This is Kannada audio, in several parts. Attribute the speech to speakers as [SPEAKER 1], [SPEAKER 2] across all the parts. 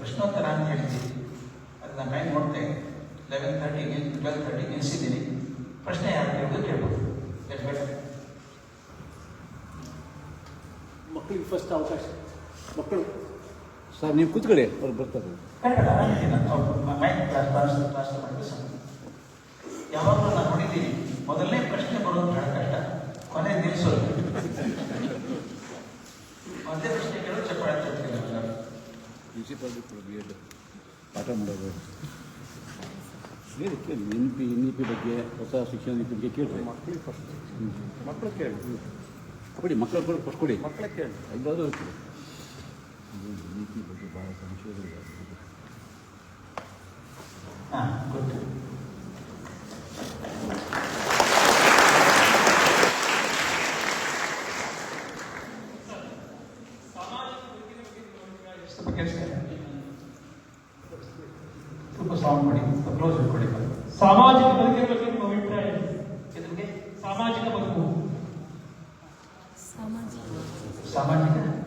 [SPEAKER 1] ಪ್ರಶ್ನೋತ್ತರ ಅಂತ ಹೇಳಿದ್ದೀವಿ. ಅದು ನಾನು ಟೈಮ್ ನೋಡ್ತೆ 11:30ಗೆ 12:30 ನಿಲ್ಲಿಸಿದ್ದೀನಿ. ಪ್ರಶ್ನೆ ಯಾರು ಕೇಳ್ಬೋದು ಎಷ್ಟು ಬೇಡ.
[SPEAKER 2] ಮಕ್ಕಳಿಗೆ ಫಸ್ಟ್ ಅವಕಾಶ. ಮಕ್ಕಳು ಸರ್ ನೀವು ಕೂತ್ಕೊಳ್ಳಿ, ಅವ್ರು ಬರ್ತಾರೆ.
[SPEAKER 1] ಯಾವಾಗಲೂ ನಾನು ನೋಡಿದ್ದೀನಿ, ಮೊದಲನೇ ಪ್ರಶ್ನೆ ಬರೋದು ಬಹಳ ಕಷ್ಟ, ಕೊನೆ ನಿಲ್ಲಿಸೋದು. ಮೊದಲೇ ಪ್ರಶ್ನೆ ಕೇಳೋದು ಚಪ್ಪಾಳೆ ತರ್ತೀನಿ.
[SPEAKER 2] ಪ್ರಿನ್ಸಿಪಾಲ್ ಬಿ ಎಡ್ ಪಾಠ ಮಾಡೋದು ಕೇಳಿ ಕೇಳಿ ಎನ್ ಇ ಪಿ ಬಗ್ಗೆ, ಹೊಸ ಶಿಕ್ಷಣ ನೀತಿ ಬಗ್ಗೆ ಕೇಳಿರಿ.
[SPEAKER 3] ಮಕ್ಕಳಿಗೆ ಫಸ್ಟ್ ಮಕ್ಕಳು ಕೇಳಿ
[SPEAKER 2] ಕೊಡಿ, ಮಕ್ಕಳು ಕೂಡ ಫಸ್ಟ್ ಕೊಡಿ.
[SPEAKER 3] ಮಕ್ಕಳೇ ಕೇಳಿ.
[SPEAKER 2] ಐದಾದರೂ ಇರ್ತದೆ. ನೀತಿ ಬಗ್ಗೆ ಭಾಳ ಸಂಶೋಧನೆ.
[SPEAKER 1] ಹಾಂ, ಗೊತ್ತು. ಸ್ವಲ್ಪ ಸೌಂಡ್ ಮಾಡಿ, ಕ್ಲೋಸ್ ಇಟ್ಕೊಳ್ಳಿ.
[SPEAKER 4] ಸಾಮಾಜಿಕ ಬದುಕಿನ ಬಗ್ಗೆ ನಿಮ್ಮ ಅಭಿಪ್ರಾಯ ಏನು?
[SPEAKER 1] ಇದ್ರಿಗೆ
[SPEAKER 4] ಸಾಮಾಜಿಕ ಬದುಕು
[SPEAKER 1] ಸಾಮಾಜಿಕ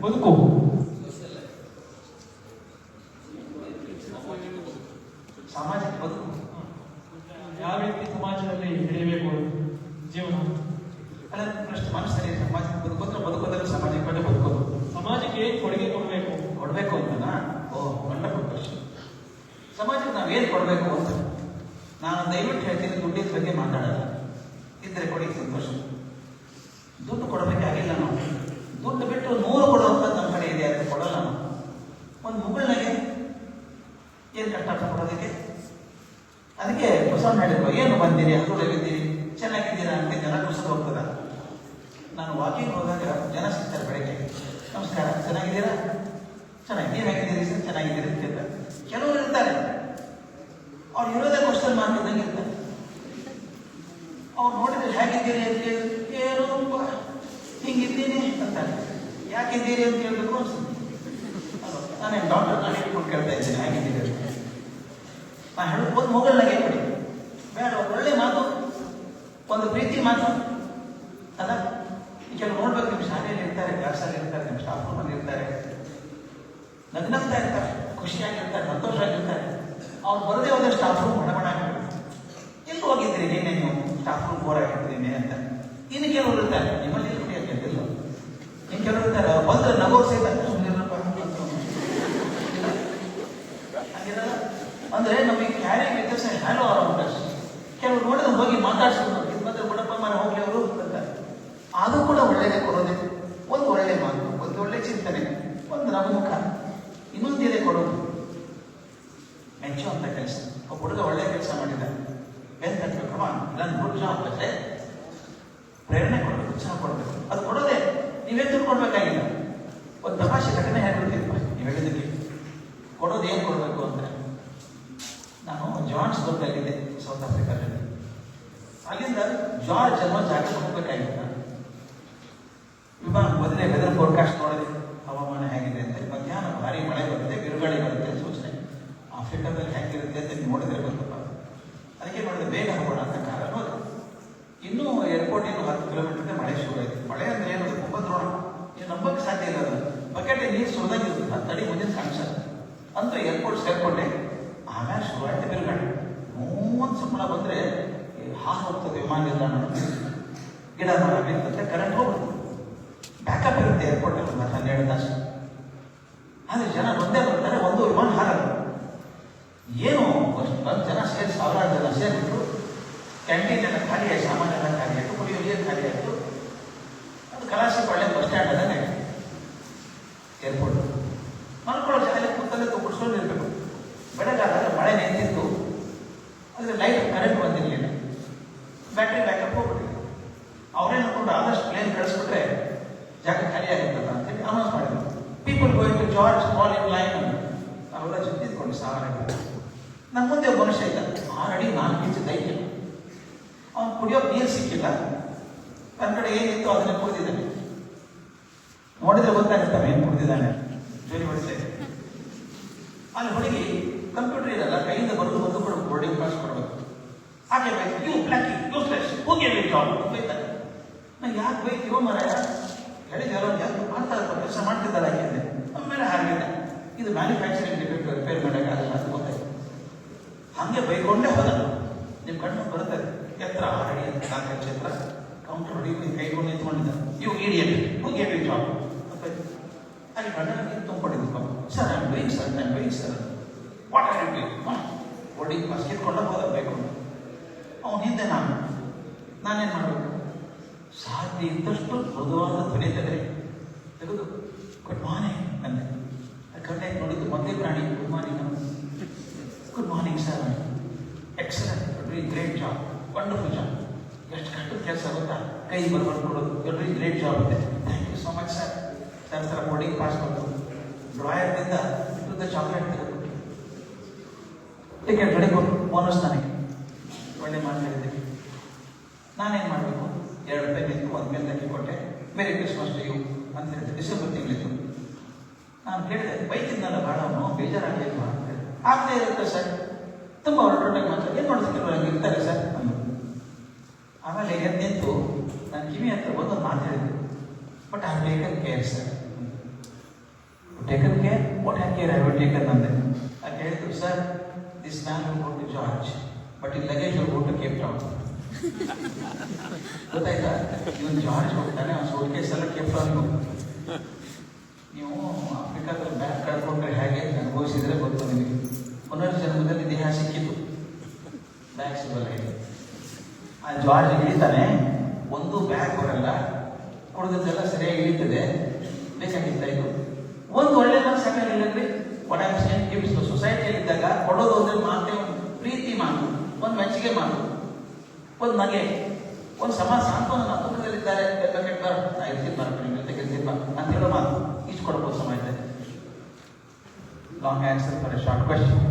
[SPEAKER 4] ಬದುಕು
[SPEAKER 1] ಸಾಮಾಜಿಕ ಬದುಕು
[SPEAKER 4] ಯಾವ ರೀತಿ ಸಮಾಜದಲ್ಲಿ ನಡೆಯಬೇಕು ಜೀವನ?
[SPEAKER 1] ಅಲ್ಲ, ಪ್ರಶ್ನೆ ಮನಸ್ಸಲ್ಲಿ ಸಾಮಾಜಿಕ ಬದುಕು ಅಂದ್ರೆ ಬದುಕೋದ್ರೆ ಸಾಮಾಜಿಕ ಬಗ್ಗೆ ಬದುಕೋದು,
[SPEAKER 4] ಸಮಾಜಕ್ಕೆ ಏನು ಕೊಡುಗೆ
[SPEAKER 1] ಕೊಡಬೇಕು ಅಂತನಾ? Wonderful question. ಸಮಾಜಕ್ಕೆ ನಾವು ಏನು ಕೊಡಬೇಕು ಅಂತ ನಾನು ದಯವಿಟ್ಟು ಹೇಳ್ತೀನಿ. ದುಡ್ಡಿನ ಬಗ್ಗೆ ಮಾತಾಡಲ್ಲ, ಇದ್ರೆ ಕೊಡಿ ಸಂತೋಷ. ದುಡ್ಡು ಕೊಡಬೇಕಾಗಿಲ್ಲ. ನಾವು ದುಡ್ಡು ಬಿಟ್ಟು 100 ಕೊಡುವಂತ ನಮ್ಮ ಕಡೆ ಇದೆ, ಅದು ಕೊಡಲ್ಲ ನಾವು. ಒಂದು ಮುಗುಳ್ನಾಗೆ ಏನು ಕಷ್ಟ ಕೊಡೋದಕ್ಕೆ? ಅದಕ್ಕೆ ಬಸವಣ್ಣ ಹೇಳಿದ್ರು, ಏನು ಬಂದಿರಿ ಹಸುಳಾಗಿದ್ದೀರಿ ಚೆನ್ನಾಗಿದ್ದೀರಾ ಅಂತ ಜನ ಕುಸಿದು ಹೋಗ್ತದ. ನಾನು ವಾಕಿಂಗ್ ಹೋದಾಗ ಜನ ಸಿಗ್ತಾರೆ ಬೆಳಗ್ಗೆ, ನಮಸ್ಕಾರ ಚೆನ್ನಾಗಿದ್ದೀರಾ, ಚೆನ್ನಾಗಿ ನೀವು ಹೇಗಿದ್ದೀರಿ ಸರ್, ಚೆನ್ನಾಗಿದ್ದೀರಿ ಅಂತ ಹೇಳ್ತಾರೆ. ಕೆಲವರು ಇರ್ತಾರೆ, ಅವ್ರು ಇರೋದೇ ಕ್ವಶನ್ ಮಾಡ್ತಿದ್ದಂಗೆ ಇರ್ತಾರೆ. ಅವ್ರು ನೋಡಿದ್ರೆ ಹೇಗಿದ್ದೀರಿ ಅಂತ ಹೇಳಿದ್ರೆ ಏನು ಹಿಂಗಿದ್ದೀನಿ ಅಂತಾರೆ. ಯಾಕಿದ್ದೀರಿ ಅಂತ ಹೇಳ್ಬೇಕು ಅನ್ಸುತ್ತೆ. ನಾನೇನು ಡಾಕ್ಟರ್ ನಾನು ಇಟ್ಕೊಂಡು ಕೇಳ್ತಾ ಇದ್ದೀನಿ ಹೇಗಿದ್ದೀರಿ ಅಂತ. ನಾನು ಹೇಳೋದು ಒಂದು ಮೊಗಲ್ನಾಗೆ ಕೊಡಿ, ಬೇಡ ಒಳ್ಳೆ ಮಾತು, ಒಂದು ಪ್ರೀತಿ ಮಾತು ಅಲ್ಲ. ಕೆಲವು ನೋಡ್ಬೇಕು, ನಿಮ್ಮ ಶಾಲೆಯಲ್ಲಿ ಇರ್ತಾರೆ, ಕ್ಲಾಸಲ್ಲಿ ಇರ್ತಾರೆ, ನಿಮ್ಮ ಸ್ಟಾಫ್ ರೂಮಲ್ಲಿ ಇರ್ತಾರೆ, ನಗ್ನಗ್ತಾ ಇರ್ತಾರೆ, ಖುಷಿಯಾಗಿರ್ತಾರೆ, ಸಂತೋಷವಾಗಿರ್ತಾರೆ. ಅವ್ರು ಬರದೇ ಹೋದ ಸ್ಟಾಫ್ ರೂಮ್ ಮಡಮಣ ಎಲ್ಲಿ ಹೋಗಿದ್ರಿ ನಿನ್ನೆ ನೀವು, ಸ್ಟಾಫ್ ರೂಮ್ ಬೋರ್ ಆಗಿರ್ತೀನಿ ಅಂತ. ಇನ್ನು ಕೆಲವರು ಇರ್ತಾರೆ, ನಿಮ್ಮಲ್ಲಿ ಇಲ್ಲ ಇನ್ನು ಕೆಲವರು ಇರ್ತಾರೆ, ಅವ್ರು ಬಂದ್ರೆ ನಗೋರು ಸಹಿತ ಸುಮ್ಮನಿರಪ್ಪ ಹಾಗಿರಲ್ಲ. ಅಂದ್ರೆ ನಮಗೆ ಕ್ಯಾರಿ ವ್ಯತ್ಯಾಸ ಹ್ಯಾಲೋ ಅರೌಂಡ್. ಕೆಲವರು ನೋಡಿದ್ರೆ ಹೋಗಿ ಮಾತಾಡ್ಸ್ಕೊಂಡು ಇದು ಬಂದ್ರೆ ಬಿಡಪ್ಪ ಮನೆ ಹೋಗ್ಲಿ ಅವರು ಅಂತಾರೆ. ಅದು ಕೂಡ ಒಳ್ಳೆಯದೇ ಕೊಡೋದೇ. ಒಂದು ಒಳ್ಳೆ ಮಾತು, ಒಂದು ಒಳ್ಳೆ ಚಿಂತನೆ, ಒಂದು ನಗುಮುಖ, ಇನ್ನೊಂದಿದೆ ಕೊಡೋದು. ಮೆಚ್ಚುವಂತ ಕೆಲಸ. ಒಬ್ಬ ಹುಡುಗ ಒಳ್ಳೆ ಕೆಲಸ ಮಾಡಿದ, ಬೆನ್ ತಟ್ಟಬೇಕು, ನನ್ನ ಗುಡ್ ಜಾಬ್ ಅಂದ್ರೆ ಪ್ರೇರಣೆ ಕೊಡಬೇಕು, ಉತ್ಸಾಹ ಕೊಡಬೇಕು. ಅದು ಕೊಡೋದೇ. ನೀವೇ ತಿಳ್ಕೊಡ್ಬೇಕಾಗಿಲ್ಲ. ಒಂದು ತಮಾಷೆ ಘಟನೆ ಹೇಳ್ಬಿಡ್ತೀನಪ್ಪ ನೀವು ಹೇಳಿದ್ದಕ್ಕೆ. ಕೊಡೋದು ಏನು ಕೊಡಬೇಕು ಅಂತ. ನಾನು ಜೋಹಾನ್ಸ್ಬರ್ಗ್ನಲ್ಲಿದ್ದೆ, ಸೌತ್ ಆಫ್ರಿಕಾದಲ್ಲಿ. ಅಲ್ಲಿಂದ ಜಾರ್ಜ್ ಅನ್ನೋ ಜಾಗಕ್ಕೆ ಹೋಗ್ಬೇಕಾಗಿತ್ತು. ವಿಮಾನ ಮೊದಲೇ ವೆದರ್ ಫೋರ್ಕಾಸ್ಟ್ ನೋಡಿದೆ, ಹವಾಮಾನ ಹೇಗಿದೆ ಅಂತ. ಮಧ್ಯಾಹ್ನ ಭಾರಿ ಮಳೆ ಬರುತ್ತೆ, ಬಿರುಗಾಳಿ ಬರುತ್ತೆ ಸೂಚನೆ. ಆಫ್ರಿಕಾದಲ್ಲಿ ಹೇಗಿರುತ್ತೆ ಅಂತ ನೀವು ನೋಡಿದ್ರೆ ಗೊತ್ತಪ್ಪ. ಅದಕ್ಕೆ ನೋಡಿದ್ರೆ ಬೇಗ ಹೋಗೋಣ ಅಂತ ಕಾರಣ ಹೋದ. ಇನ್ನೂ ಏರ್ಪೋರ್ಟ್ ಇನ್ನು 10 ಕಿಲೋಮೀಟರ್ಗೆ ಮಳೆ ಶುರು ಆಯಿತು. ಮಳೆ ಅಂದ್ರೆ ಏನು ದ್ರೋಣ, ನೀವು ನಂಬಕ್ಕೆ ಸಾಧ್ಯ ಇಲ್ಲ. ಅದು ಬಕೆಟ್ ನೀರು ಸುರಿದಾಗಿರುತ್ತೆ, ಅದು ತಡಿ ಮುಂದಿನ ಕಾಣಿಸಲ್ಲ. ಅಂತೂ ಏರ್ಪೋರ್ಟ್ ಸೇರ್ಕೊಂಡೆ. ಆಮೇಲೆ ಶುರು ಆಯ್ತು ಬಿರುಗಾಳಿ. ಮೂವತ್ತು ಸಂಬಳ ಬಂದರೆ ಹೋಗ್ತದೆ ವಿಮಾನ ನಿಲ್ದಾಣ. ಗಿಡ ಮರ ಬಿತ್ತಂತೆ, ಕರೆಂಟ್ ಹೋಗ್ಬಿಡ್ತದೆ. ಬ್ಯಾಕಪ್ ಇರುತ್ತೆ ಏರ್ಪೋರ್ಟಲ್ಲಿ 12 ತಾಸು. ಆದರೆ ಜನ ಒಂದೇ ಬರ್ತಾರೆ, ಒಂದು ವಿಮಾನ ಹಾರಲ್ಲ. ಏನು ಒಂದು ಜನ ಸೇರಿ, ಸಾವಿರಾರು ಜನ ಸೇರಿಬಿಟ್ರು. ಕ್ಯಾಂಟೀನ್ ಎಲ್ಲ ಖಾಲಿ ಆಯ್ತು, ಸಾಮಾನ್ಯ ಎಲ್ಲ ಖಾಲಿ ಆಯಿತು, ಕುಡಿಯೋ ನೀರು ಖಾಲಿ ಆಯಿತು. ಅದು ಕಲಾಸಿ ಒಳ್ಳೆ ಬಸ್ ಸ್ಟ್ಯಾಂಡ್ ಅದೇ ಏರ್ಪೋರ್ಟ್. ಮಲ್ಕೊಳ್ಳೋ ಜಾಗ ಕೂತಲ್ಲೇ ತುಗಿಸ್ಕೊಂಡು ಇರಬೇಕು. ಬೆಳಗಾದಾಗ ಮಳೆ ನಿಂತಿತ್ತು, ಆದರೆ ಲೈಟ್ ಕರೆಂಟ್ ಬಂದಿರಲಿಲ್ಲ, ಬ್ಯಾಟ್ರಿ ಬ್ಯಾಕಪ್ ಹೋಗ್ಬಿಟ್ಟಿಲ್ಲ. ಅವರೇ ನೋಡ್ಕೊಂಡು ಆದಷ್ಟು ಪ್ಲೇನ್ ಕಳಿಸ್ಬಿಟ್ರೆ ಜಾಗ ಖಾಲಿ ಆಗಿರ್ತದ ಅಂತೇಳಿ ಅನೌನ್ಸ್ ಮಾಡಿದ್ರು. People going to George fall in line ಅಂತ. ನಾವೆಲ್ಲ ಚಿಂತಿದ್ಕೊಂಡು ಸಾವಿರ. ನಮ್ಮ ಮುಂದೆ ಒಬ್ಬ ಮನುಷ್ಯ ಇದ್ದ, 6 ಅಡಿ 4 ಇಂಚು ದೈತ್ಯ. ಅವನು ಕುಡಿಯೋಕೆ ನೀರು ಸಿಕ್ಕಿಲ್ಲ, ನನ್ನ ಕಡೆ ಏನಿತ್ತು ಅದನ್ನೇ ಕುಡಿದಿದ್ದಾನೆ. ನೋಡಿದ್ರೆ ಗೊತ್ತಾಗುತ್ತವೆ ಏನು ಕುಡಿದಿದ್ದಾನೆ. ಜೋಲಿ ಹೊಡಿಸೆ. ಅಲ್ಲಿ ಹುಡುಗಿ ಕಂಪ್ಯೂಟರ್ ಇರಲ್ಲ, ಕೈಯಿಂದ ಬರೋದು ಬಂದು ಕೂಡ ಬೋರ್ಡಿಂಗ್ ಪಾಸ್ ಕೊಡಬೇಕು. ಹಾಗೆ ಬೈಕ್, ಯು ಬ್ಲ್ಯಾಕಿ ಯೂಸ್ಲೆಸ್ ಹೋಗಿ ಜಾಬ್ ಬೈತಾರೆ. ನಾನು ಯಾಕೆ ಬೈತೀವೋ ಮರಾಯ, ಹೇಳಿದ ಯಾರು ಮಾಡ್ತಾರೆ ಕೆಲಸ ಮಾಡ್ತಿದ್ದಾರೆ ಹಾಗೆ. ಆಮೇಲೆ ಹಾಗೆ ಇದು ಮ್ಯಾನುಫ್ಯಾಕ್ಚರಿಂಗ್ ಡಿಫೆಕ್ಟ್ ರಿಪೇರ್ ಹಂಗೆ ಬೈಕೊಂಡೇ ಹೋದ. ನಿಮ್ಮ ಕಣ್ಣು ಬರುತ್ತದೆ, ಎತ್ತರ 6 ಅಡಿ ಅಂತ 4 ಅಡಿ ಎತ್ತರ, ಕೌಂಟರ್ ಹೊಡಿ ಕೈಕೊಂಡು ನಿಂತ್ಕೊಂಡಿದ್ದ. ಇವು ಇಡಿಯಟ್ ಗೇಟ್ ಜಾಬ್ ಅಲ್ಲಿ ಕಣ್ಣಲ್ಲಿ ತುಂಬಿಕೊಂಡಿದ್ದು. Sir I am doing sir, I am doing sir. What are you doing? ಹೊಡಿ ಬಸ್ ಕಿತ್ಕೊಂಡು ಹೋದ ಬೈಕೊಂಡು. ಅವನ ಹಿಂದೆ ನಾನೇನು ಮಾಡಬೇಕು? ಸಾಧ್ಯ ಇದ್ದಷ್ಟು ಮೃದುವಾದ ಧ್ವನಿ ತೆಗೆದು ಗುಡ್ ಮಾರ್ನಿಂಗ್ ಅಂದೆ. ಕಣ್ಣೆ ನೋಡಿದ್ದು ಒಂದೇ ಪ್ರಾಣಿ. Good morning, good morning sir, excellent, doing great job, wonderful job. ಎಷ್ಟು ಕಷ್ಟದ ಕೆಲಸ ಗೊತ್ತಾ? ಕೈ ಬರ್ಬಾರ್ದು ಕೊಡೋದು, ಡೂಯಿಂಗ್ ಗ್ರೇಟ್ ಜಾಬ್ ಅಂತೆ. Thank you so much sir. Sir boarding pass ಬಂತು. ಡ್ರಾಯರ್ನಿಂದ ಇದ್ದ ಚಾಕ್ಲೇಟ್ ತೆಗೆದು ಟಿಕೆಟ್ ರೆಡಿ ಕೊಟ್ಟು ಬೋನಸ್ ನನಗೆ. ಒಳ್ಳೆ ಮಾತಾಡಿದ್ದೆ. ನಾನೇನು ಮಾಡಬೇಕು? 2 ರೂಪಾಯಿ ನಿಂತು 1 ಮೇಲೆ ಹಾಕಿ ಕೊಟ್ಟೆ. ಮೇರಿ ಕ್ರಿಸ್ಮಸ್ ಟು ಯು ಅಂತ ಹೇಳಿದೆ. ಡಿಸೆಂಬರ್ ತಿಂಗಳಿತ್ತು. ನಾನು ಕೇಳಿದೆ, ಬೈತಿದ್ನಲ್ಲ ಭಾಳ ಅವನು, ಬೇಜಾರಾಗಲಿಲ್ವಾ ಅಂತ ಹೇಳಿದೆ. ಆಗ್ತಾ ಇರುತ್ತೆ ಸರ್, ತುಂಬ ಹೊರಟೊಟ್ಟಾಗಿ ಮಾತಾಡಿ ಏನು ಮಾಡ್ತಿದ್ರು ಇರ್ತಾರೆ ಸರ್ ಅಂದರು. ಆಮೇಲೆ ಎದ್ದು ನಿಂತು ನಾನು ಕಿವಿ ಹತ್ರ ಒಂದೊಂದು ಮಾತು ಹೇಳಿದೆ. But I have taken care sir. Taken care? What have care I have taken ಅಂದೆ. ಅದು ಹೇಳಿದ್ರು, sir this man will go to George but ಈ luggage will go to Cape Town. ಗೊತ್ತಾಯ್ತಾ? ಇವನು ಜಾರ್ಜ್ ಹೋಗ್ತಾನೆ, ಅವ್ನು ಸೂಟ್ ಕೇಸ್ ಎಲ್ಲ ಕೇಪ್ ಟೌನ್ ಹೋಗ್ತಾನೆ. ನೀವು ಆಫ್ರಿಕಾದಲ್ಲಿ ಬ್ಯಾಗ್ ಕಳ್ಕೊಂಡ್ರೆ ಹೇಗೆ ಅನುಭವಿಸಿದ್ರೆ ಗೊತ್ತು ನಿಮಗೆ. ಪುನರ್ಜನ್ಮದಲ್ಲಿ ದೇಹ ಸಿಕ್ಕಿತು, ಬ್ಯಾಗ್ ಸಿಗಲ್ಲ. ಆ ಜಾರ್ಜ್ ಇಳಿತಾನೆ, ಒಂದು ಬ್ಯಾಗ್ ಬರಲ್ಲ, ಕುಡಿದದ್ದೆಲ್ಲ ಸರಿಯಾಗಿ ಇಳಿತದೆ. ಬೇಕಾಗಿತ್ತ ಇದು? ಒಂದು ಒಳ್ಳೆ ಮಾತು ಸಾಕಾಗಿಲ್ಲಂದ್ರೆ ಒಡಗಿಸ್ ಸೊಸೈಟಿಯಲ್ಲಿದ್ದಾಗ ಕೊಡೋದು ಅಂದ್ರೆ ಮಾತೆ, ಒಂದು ಪ್ರೀತಿ ಮಾತು, ಒಂದು ಮೆಚ್ಚುಗೆ ಮಾತು, ಒಂದು ನಗೆ, ಒಂದು ಸಮಾಜ ಸಾಂತ್ವನ. ದುಃಖದಲ್ಲಿದ್ದಾರೆ, ಕೆಟ್ಟ ನಾ ಇರ್ತೀನಿ ಬರ್ತೀನಿ ತೆಗೆದಿಲ್ಲ ಅಂತ ಹೇಳೋ ಮಾತು ಇಷ್ಟು ಕೊಡ್ಬೋದು ಸಮಾಜದಲ್ಲಿ. Long answer for A short question.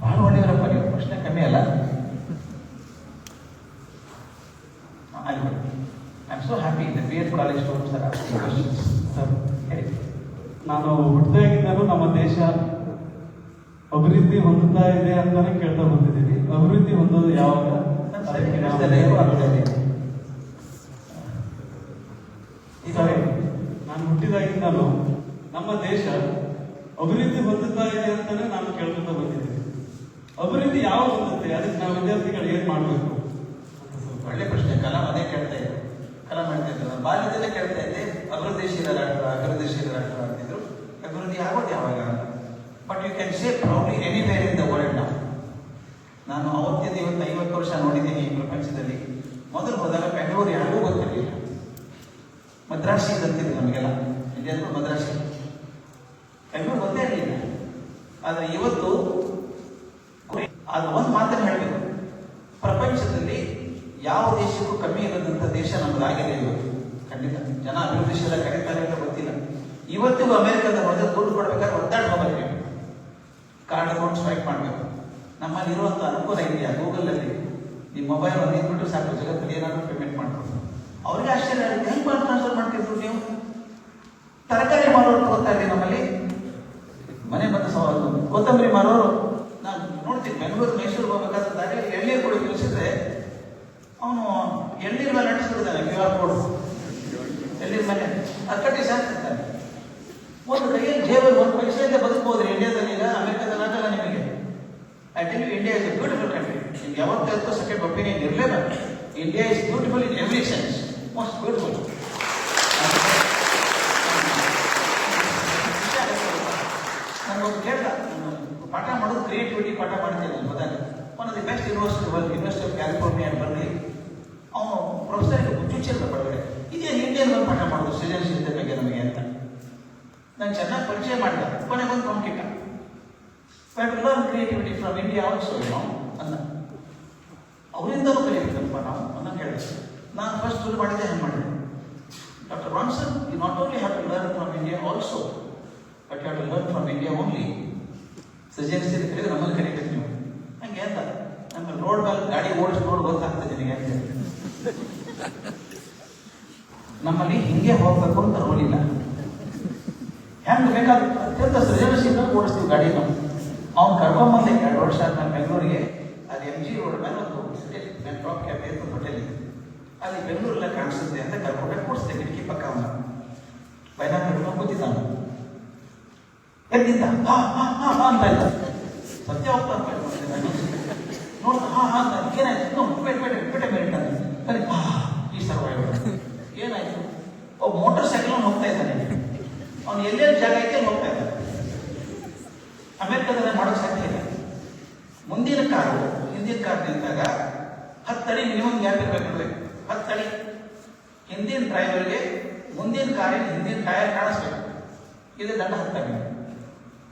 [SPEAKER 1] ಭಾಳ ಒಳ್ಳೆಯವರಪ್ಪ ನೀವು, ಪ್ರಶ್ನೆ ಕಮ್ಮಿ ಅಲ್ಲ. I am so happy that BEd college students are asking questions. Sir ಹೇಳಿ.
[SPEAKER 5] ನಾನು ಹುಟ್ಟಿದಾಗಿದ್ದಾನು ನಮ್ಮ ದೇಶ ಅಭಿವೃದ್ಧಿ ಹೊಂದುತ್ತಾ ಇದೆ ಅಂತಾನೆ ಕೇಳ್ತಾ ಬಂದಿದ್ದೀವಿ. ಅಭಿವೃದ್ಧಿ ಹೊಂದೋದು ಯಾವಾಗ? ನಾನು ಹುಟ್ಟಿದಾಗಿದ್ದಾನು ನಮ್ಮ ದೇಶ ಅಭಿವೃದ್ಧಿ ಹೊಂದುತ್ತಾ ಇದೆ ಅಂತಾನೆ ನಾನು ಕೇಳ್ಕೊತಾ ಬಂದಿದ್ದೀನಿ. ಅಭಿವೃದ್ಧಿ ಯಾವಾಗ ಹೊಂದುತ್ತೆ? ಅದಕ್ಕೆ ನಾವು ವಿದ್ಯಾರ್ಥಿಗಳು ಏನ್ ಮಾಡಬೇಕು?
[SPEAKER 1] ಒಳ್ಳೆ ಪ್ರಶ್ನೆ. ಕಲಾಂ ಅದೇ ಕೇಳ್ತಾ ಇದ್ರು. ಕಲಾಂ ಹೇಳ್ತಾ ಇದ್ರು, ನಾನು ಬಾಲ್ಯದಲ್ಲೇ ಕೇಳ್ತಾ ಇದ್ದೆ, ಅಭಿವೃದ್ಧಿಶೀಲ ರಾಷ್ಟ್ರ ಅಂತಿದ್ರು. ಅಭಿವೃದ್ಧಿ ಆಗೋದು ಯಾವಾಗ? But you can say proudly anywhere in the world ನಾವು. ನಾನು ಅವತ್ತಿಂದ ಇವತ್ತು 50 ವರ್ಷ ನೋಡಿದ್ದೀನಿ ಈ ಪ್ರಪಂಚದಲ್ಲಿ. ಮೊದಲು ಹೋದಾಗ ಬೆಂಗಳೂರು ಯಾರಿಗೂ ಗೊತ್ತಿರಲಿಲ್ಲ. ಮದ್ರಾಸಿ ಅಂತಿದ್ರು ನಮಗೆಲ್ಲ, ಇಂಡಿಯಾದ ಮದ್ರಾಸಿ. ಬೆಂಗಳೂರು ಗೊತ್ತೇ ಇರಲಿಲ್ಲ. ಆದರೆ ಇವತ್ತು ಅದು ಒಂದು ಮಾತನ್ನು ಹೇಳಬೇಕು, ಪ್ರಪಂಚದಲ್ಲಿ ಯಾವ ದೇಶಕ್ಕೂ ಕಮ್ಮಿ ಇರೋದಂಥ ದೇಶ ನಮ್ಮದಾಗಿದೆ ಇವತ್ತು. ಖಂಡಿತ ಜನ ಅಭಿವೃದ್ಧಿಶೀಲ ಕರೀತಾರೆ ಅಂತ ಗೊತ್ತಿಲ್ಲ. ಇವತ್ತಿಗೂ ಅಮೆರಿಕದ ಮೊದಲು ದುಡ್ಡು ಕೊಡ್ಬೇಕಾದ್ರೆ ಒದ್ದಾಡ ಹೋಗಬೇಕು, ಕಾರ್ಡ್ ಅಕೌಂಟ್ ಸ್ವೈಪ್ ಮಾಡಬೇಕು. ನಮ್ಮಲ್ಲಿ ಇರುವಂಥ ಅನುಕೂಲ ಇದೆಯಾ? ಗೂಗಲಲ್ಲಿ ನಿಮ್ಮ ಮೊಬೈಲ್ ಒಂದು ಇಟ್ಬಿಟ್ಟು ಸಾಕು, ಜಗತ್ತಲ್ಲಿ ಏನಾದರೂ ಪೇಮೆಂಟ್ ಮಾಡ್ಬೋದು. ಅವ್ರಿಗೆ ಆಶ್ಚರ್ಯ ಆಗುತ್ತೆ, ಹೆಂಗೆ ಟ್ರಾನ್ಸ್ಫರ್ ಮಾಡ್ತಿದ್ರು ನೀವು? ತರಕಾರಿ ಮಾರೋರು ಗೊತ್ತಾ ಇದೆ ನಮ್ಮಲ್ಲಿ, ಮನೆ ಬಂದ ಸವಾಲು ಕೊತ್ತಂಬರಿ ಮಾರೋರು. ನಾನು ನೋಡ್ತೀನಿ ಬೆಂಗಳೂರು ಮೈಸೂರಿಗೆ ಹೋಗ್ಬೇಕಾದ್ರೆ ದಾರಿಯಲ್ಲಿ ಎಳ್ನೀರು ಕೊಡಿ ತಿಳಿಸಿದ್ರೆ ಅವನು ಎಳ್ನೀರು ಮೇಲೆ ನಡೆಸ್ಬಿಡ್ತಾನೆ QR ಕೋಡ್. ಎಳ್ನೀರು ಮೇಲೆ ಅದು ಕಟ್ಟಿ ಸಾಕ್ತಿರ್ತಾನೆ. ಒಂದು ಕೈಯಲ್ಲಿ ಜೇಬಲ್ಲಿ 1 ಪೈಸೆಯಿಂದ ಬದುಕಬಹುದ್ರಿ ಇಂಡಿಯಾದಲ್ಲಿ. ಈಗ ಅಮೆರಿಕದಲ್ಲಿ ಆಗಲ್ಲ ನಿಮಗೆ. I tell you, India is a beautiful country. ನಿಮ್ಗೆ ಯಾವತ್ತೂ ಸೆಕೆಂಡ್ ಒಪಿನಿಯನ್ ಇರಲೇಬೇಕು. India is beautiful in every sense, most beautiful. ನನಗೊಂದು ಕೇಳ್ದ, ಪಾಠ ಮಾಡೋದು ಕ್ರಿಯೇಟಿವಿಟಿ ಪಾಠ ಮಾಡ್ತೀನಿ ಮೊದಲು. One of the best university world, university of California ಅಂತ ಬರ್ಲಿ. ಅವನು ಪ್ರೊಫೆಸರ್ಗೆ ಹುಚ್ಚುಚ್ಚಿರ್ತ ಪಡೆದ್ರೆ, ಇದೇನು ಇಂಡಿಯನ್ ಒಂದು ಪಾಠ ಮಾಡೋದು ಸೃಜನಶೀಲತೆ ಬಗ್ಗೆ ನಮಗೆ ಅಂತ. ನಾನು ಚೆನ್ನಾಗಿ ಪರಿಚಯ ಮಾಡಿದ. ಕೊನೆಗೊಂದು ಕಾಂಕಿಟ, but learn creativity from India also ನಾವು ಅಂದ. ಅವರಿಂದಲೂ ಕಲಿಬೇಕಪ್ಪ ನಾವು ಅನ್ನೋದು ಹೇಳಿದೆ. ನಾನು ಫಸ್ಟ್ ಶುರು ಮಾಡಿದ್ದೆ ಹೆಂಗೆ ಮಾಡಿದೆ, doctor Ranson, you not only have to learn from India also, but you have to learn from India only. ಸೃಜನಶೀಲತೆ ಕಲಿದ್ರೆ ನಮ್ಮಲ್ಲಿ ಕಲಿಬೇಕು ನೀವು ಹಂಗೆ ಅಂತ. ನಮ್ಮ ರೋಡ್ ಮೇಲೆ ಗಾಡಿ ಓಡಿಸಿ ನೋಡಿ ಗೊತ್ತಾಗ್ತದೆ ನಿನಗೆ ಅಂತ ಹೇಳಿ. ನಮ್ಮಲ್ಲಿ ಹಿಂಗೆ ಹೋಗ್ಬೇಕು ಅಂತ ರೋಲಿಲ್ಲ. ಹೆಂಗೆ ಬೇಕಾದ್ರೆ ಅತ್ಯಂತ ಸೃಜನಶೀಲ ಓಡಿಸ್ತೀವಿ ಗಾಡಿ ನಾವು. ಅವ್ನು ಕರ್ಕೊಂಬಂದೆ 2 ವರ್ಷ ಆದ್ಮೇಲೆ ಬೆಂಗಳೂರಿಗೆ. ಅದು MG ರೋಡ್ ಮೇಲೆ ಒಂದು ಟಾಪ್ ಕ್ಯಾಫೆ ಅಂತ ಹೋಟೆಲ್ ಇದೆ. ಅಲ್ಲಿ ಬೆಂಗಳೂರೆಲ್ಲ ಕಾಣಿಸುತ್ತೆ ಅಂತ ಕರ್ಕೊಂಡೆ ಕೂಡಿಸಿದೆ ಕಿಟಕಿ ಪಕ್ಕ. ಅವನ ಬೈನ ಕರ್ಕೊಂಡು ಕೂತಿದ್ದ. ಎದ್ದಿದ್ದ ಹಾ ಹಾ ಹಾ ಹಾ ಅಂತ ಇದ್ದ. ಸತ್ಯ ಹೋಗ್ತಾ ನೋಡ್ತಾ ಹಾ ಹಾ ಅಂತ ಏನಾಯ್ತು ಬೇಟೆ ಸರಿ ಹಾ ಈ ಸರ್ವೈವರ್ ಏನಾಯ್ತು. ಒಬ್ಬ ಮೋಟರ್ ಸೈಕಲ್ ಹೋಗ್ತಾ ಇದ್ದಾನೆ, ಅವನು ಎಲ್ಲೆಲ್ಲಿ ಜಾಗ ಐತೆ ಅಲ್ಲಿ ಹೋಗ್ತಾ ಇದ್ದಾನೆ. ಅಮೆರಿಕದಲ್ಲಿ ಮಾಡೋಕ್ಕೆ ಸಾಧ್ಯ ಇಲ್ಲ. ಮುಂದಿನ ಕಾರು ಹಿಂದಿನ ಕಾರ್ ನಿಂತಾಗ 10 ಅಡಿ ಮಿನಿಮಮ್ ಗ್ಯಾಪ್ ಇರಬೇಕು. 10 ಅಡಿ ಹಿಂದಿನ ಡ್ರೈವರ್ಗೆ ಮುಂದಿನ ಕಾರಿನ ಹಿಂದಿನ ಟೈರ್ ಕಾಣಿಸ್ಬೇಕು. ಇದು ದಂಡ 10 ಅಡಿ.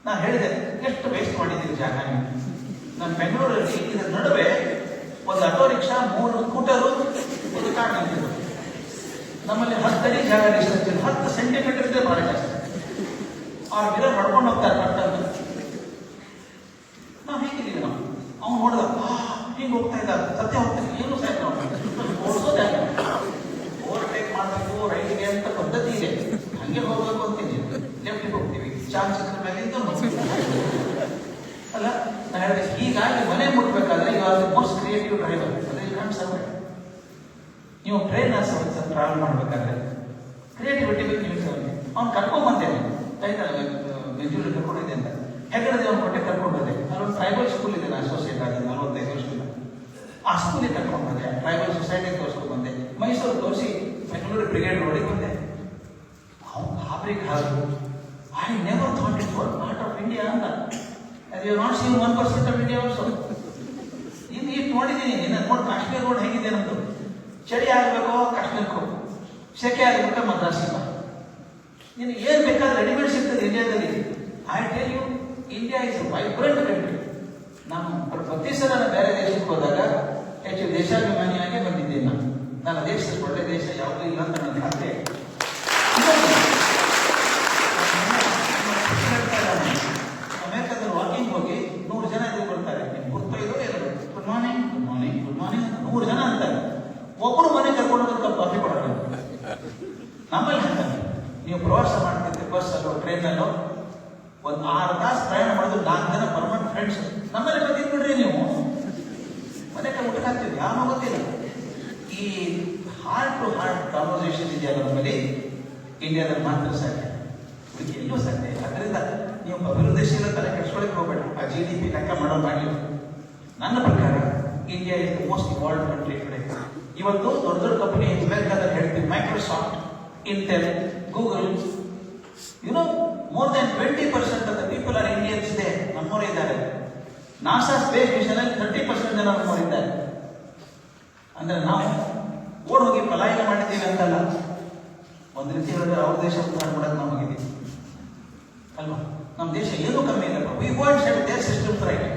[SPEAKER 1] ನಾನು ಹೇಳಿದೆ ಎಷ್ಟು ವೇಸ್ಟ್ ಮಾಡಿದ್ದೀರಿ ಜಾಗ ನೀವು. ನಾನು ಬೆಂಗಳೂರಲ್ಲಿ ಇದರ ನಡುವೆ ಒಂದು ಆಟೋ ರಿಕ್ಷಾ 3 ಸ್ಕೂಟರು ಒಂದು ಕಾರ್ ನಿಂತಿದ್ರು. ನಮ್ಮಲ್ಲಿ 10 ಅಡಿ ಜಾಗ ಡಿಸ್ಟೆನ್ಸ್ 10 ಸೆಂಟಿಮೀಟರ್ ಇದ್ರೆ ಭಾಳ ಜಾಸ್ತಿ. ಅವ್ರ ಮಿರರ್ ಹೊಡ್ಕೊಂಡು ಹೋಗ್ತಾರೆ ಪಟ್ಟಂತ. ನಾವು ಹೇಗಿದ್ದೀವಿ ನಾವು. ಅವ್ನು ನೋಡಿದ ಹಿಂಗೆ ಹೋಗ್ತಾ ಇದ್ದ ಸತ್ಯ ಹೋಗ್ತಾನೆ ಏನು ಸಾಧ್ಯ ಓಡಿಸೋದೇ ಓವರ್ಟೇಕ್ ಮಾಡಬೇಕು ರೈಟ್ಗೆ ಅಂತ ಪದ್ಧತಿ ಇದೆ. ಹಂಗೆ ಹೋಗ್ಬೇಕು ಅಂತೀನಿ, ಲೆಫ್ಟಿಗೆ ಹೋಗ್ತೀವಿ, ಚಾನ್ಸ್ ಮೇಲಿಂದ ಅಲ್ಲ. ನಾನು ಹೇಳಿದೆ ಹೀಗಾಗಿ ಮನೆ ಮುಟ್ಬೇಕಾದ್ರೆ ಇವಾಗ ಮೋಸ್ಟ್ ಕ್ರಿಯೇಟಿವ್ ಡ್ರೈವರ್ ಅದ್ರಲ್ಲಿ ಕಾಣಿಸ್ತವೆ. ನೀವು ಟ್ರೈನ್ ಟ್ರಾವೆಲ್ ಮಾಡ್ಬೇಕಾದ್ರೆ ಕ್ರಿಯೇಟಿವಿಟಿ ಬೇಕು ನಿಮಗೆ. ಅವ್ನು ಕರ್ಕೊಂಡ್ಬಂತೇನೆ ಮೆಜೂರಿ ಕರ್ಕೊಂಡಿದ್ದೆ ಅಂತ ಹೆಗಡೆ ಅವ್ನ ಕೊಟ್ಟೆ ಕರ್ಕೊಂಡು ಬಂದೆ. ಅಲ್ಲೊಂದು ಟ್ರೈಬಲ್ ಸ್ಕೂಲ್ ಇದೆ, ನಾನು ಅಸೋಸಿಯೇಟ್ ಆಗಿದೆ 45 ವರ್ಷದಿಂದ. ಆ ಸ್ಕೂಲಿಗೆ ಕರ್ಕೊಂಡು ಬಂದೆ, ಟ್ರೈಬಲ್ ಸೊಸೈಟಿಗೆ ತೋರಿಸ್ಕೊಂಡು ಬಂದೆ, ಮೈಸೂರು ತೋರಿಸಿ ಬೆಂಗಳೂರು ಬ್ರಿಗೇಡ್ ರೋಡಿಗೆ ಬಂದೆ. ಅವ್ನು ಹಾಬ್ರಿಗೆ ಹಾರು I never thought it was part of India ಅಂತ. You not seen 1% of India also. ಇನ್ನು ಇಟ್ಟು ನೋಡಿದ್ದೀನಿ. ನಿನ್ನ ನೋಡಿ ಕಾಶ್ಮೀರ ರೋಡ್ ಹೇಗಿದೆ ನಮ್ಮದು. ಚಳಿ ಆಗಬೇಕೋ ಕಾಶ್ಮೀರಕ್ಕೋ, ಸೆಕೆ ಆಗಬೇಕೋ ಮದ್ರಾಸಿಗೆ. ನೀನು ಏನು ಬೇಕಾದ್ರೆ ರೆಡಿಮೇಡ್ ಸಿಗ್ತದೆ ಇಂಡಿಯಾದಲ್ಲಿ. I tell you India is a vibrant country. ನಾನು ಪ್ರತಿ ಸಲ ಬೇರೆ ದೇಶಕ್ಕೆ ಹೋದಾಗ ಹೆಚ್ಚು ದೇಶಾಭಿಮಾನಿಯಾಗಿ ಬಂದಿದ್ದೇನೆ. ನನ್ನ ದೇಶದ ಒಳ್ಳೆ ದೇಶ ಯಾವುದೂ ಇಲ್ಲ ಅಂತ ನನ್ನ ಖಾತೆ. ಅಮೆರಿಕದಲ್ಲಿ ವಾಕಿಂಗ್ ಹೋಗಿ 100 ಜನ ಎದುರು ಬರ್ತಾರೆ. ನಿಮ್ಗೆ ಗೊತ್ತೈದೋ ಎಲ್ಲರೂ good morning good morning good morning ಅಂತ 100 ಜನ ಅಂತಾರೆ. ಒಬ್ಬರು ಮನೆ ಕರ್ಕೊಂಡು ಒಂದು ಕಪ್ ಕಾಫಿ ಕೊಡೋದು. ನಮ್ಮಲ್ಲಿ ಅಂತಾನೆ ನೀವು ಪ್ರವಾಸ ಮಾಡ್ತಿರ್ತೀವಿ ಬಸ್ಸಲ್ಲೋ ಟ್ರೈನಲ್ಲೋ ಒಂದು 6 ತಾಸು ಪ್ರಯಾಣ ಮಾಡೋದು 4 ಜನ ಪರ್ಮನೆಂಟ್ ಫ್ರೆಂಡ್ಸ್. ನಮ್ಮಲ್ಲಿ ಬಂದಿದ್ದು ಬಿಡ್ರಿ ನೀವು ಮನೆಗೆ ಊಟಕ್ಕೆ ಹಾಕ್ತೀವಿ ಯಾರು ಗೊತ್ತಿಲ್ಲ. ಈ ಹಾರ್ಟ್ ಟು ಹಾರ್ಟ್ ಕಾನ್ವರ್ಸೇಷನ್ ಇದೆಯಲ್ಲ ನಮ್ಮಲ್ಲಿ ಇಂಡಿಯಾದಲ್ಲಿ ಮಾತ್ರ ಸಾಧ್ಯ, ಇದಕ್ಕೆ ಎಲ್ಲೂ ಸಾಧ್ಯ ಇಲ್ಲ. ಅದರಿಂದ ನೀವು ಅಭಿವೃದ್ಧಿಶೀಲ ತಲೆ ಕೆಡಿಸ್ಕೊಳ್ಳಿಕ್ಕೆ ಹೋಗ್ಬೇಡಿ. ಆ GDP ಲೆಕ್ಕ ಮಾಡೋದಾಗಲಿ ನನ್ನ ಪ್ರಕಾರ India is the most evolved country today. ಇವತ್ತು ದೊಡ್ಡ ದೊಡ್ಡ ಕಂಪನಿ ಅಮೆರಿಕಾದಲ್ಲಿ ಹೇಳ್ತೀವಿ, Microsoft, Intel, Google, more than 20% of the people are Indians there. ನಮ್ಮವರೇ ಇದ್ದಾರೆ. ನಾಸಾ ಸ್ಪೇಸ್ ಮಿಷನ್ ಅಲ್ಲಿ 30% ಜನ ನಮ್ಮವರಿದ್ದಾರೆ. ಅಂದ್ರೆ ನಾವು ಓಡ್ ಹೋಗಿ ಪಲಾಯನ ಮಾಡಿದ್ದೀವಿ ಅಂತಲ್ಲ, ಒಂದು ರೀತಿ ಹೇಳಿದ್ರೆ ಅವ್ರ ದೇಶ ಉದ್ಧಾರ ಮಾಡೋದು ನಾವು ಹೋಗಿದ್ದೀವಿ ಅಲ್ವಾ. ನಮ್ಮ ದೇಶ ಏನೂ ಕಮ್ಮಿ ಇಲ್ಲ. We want set their systems right.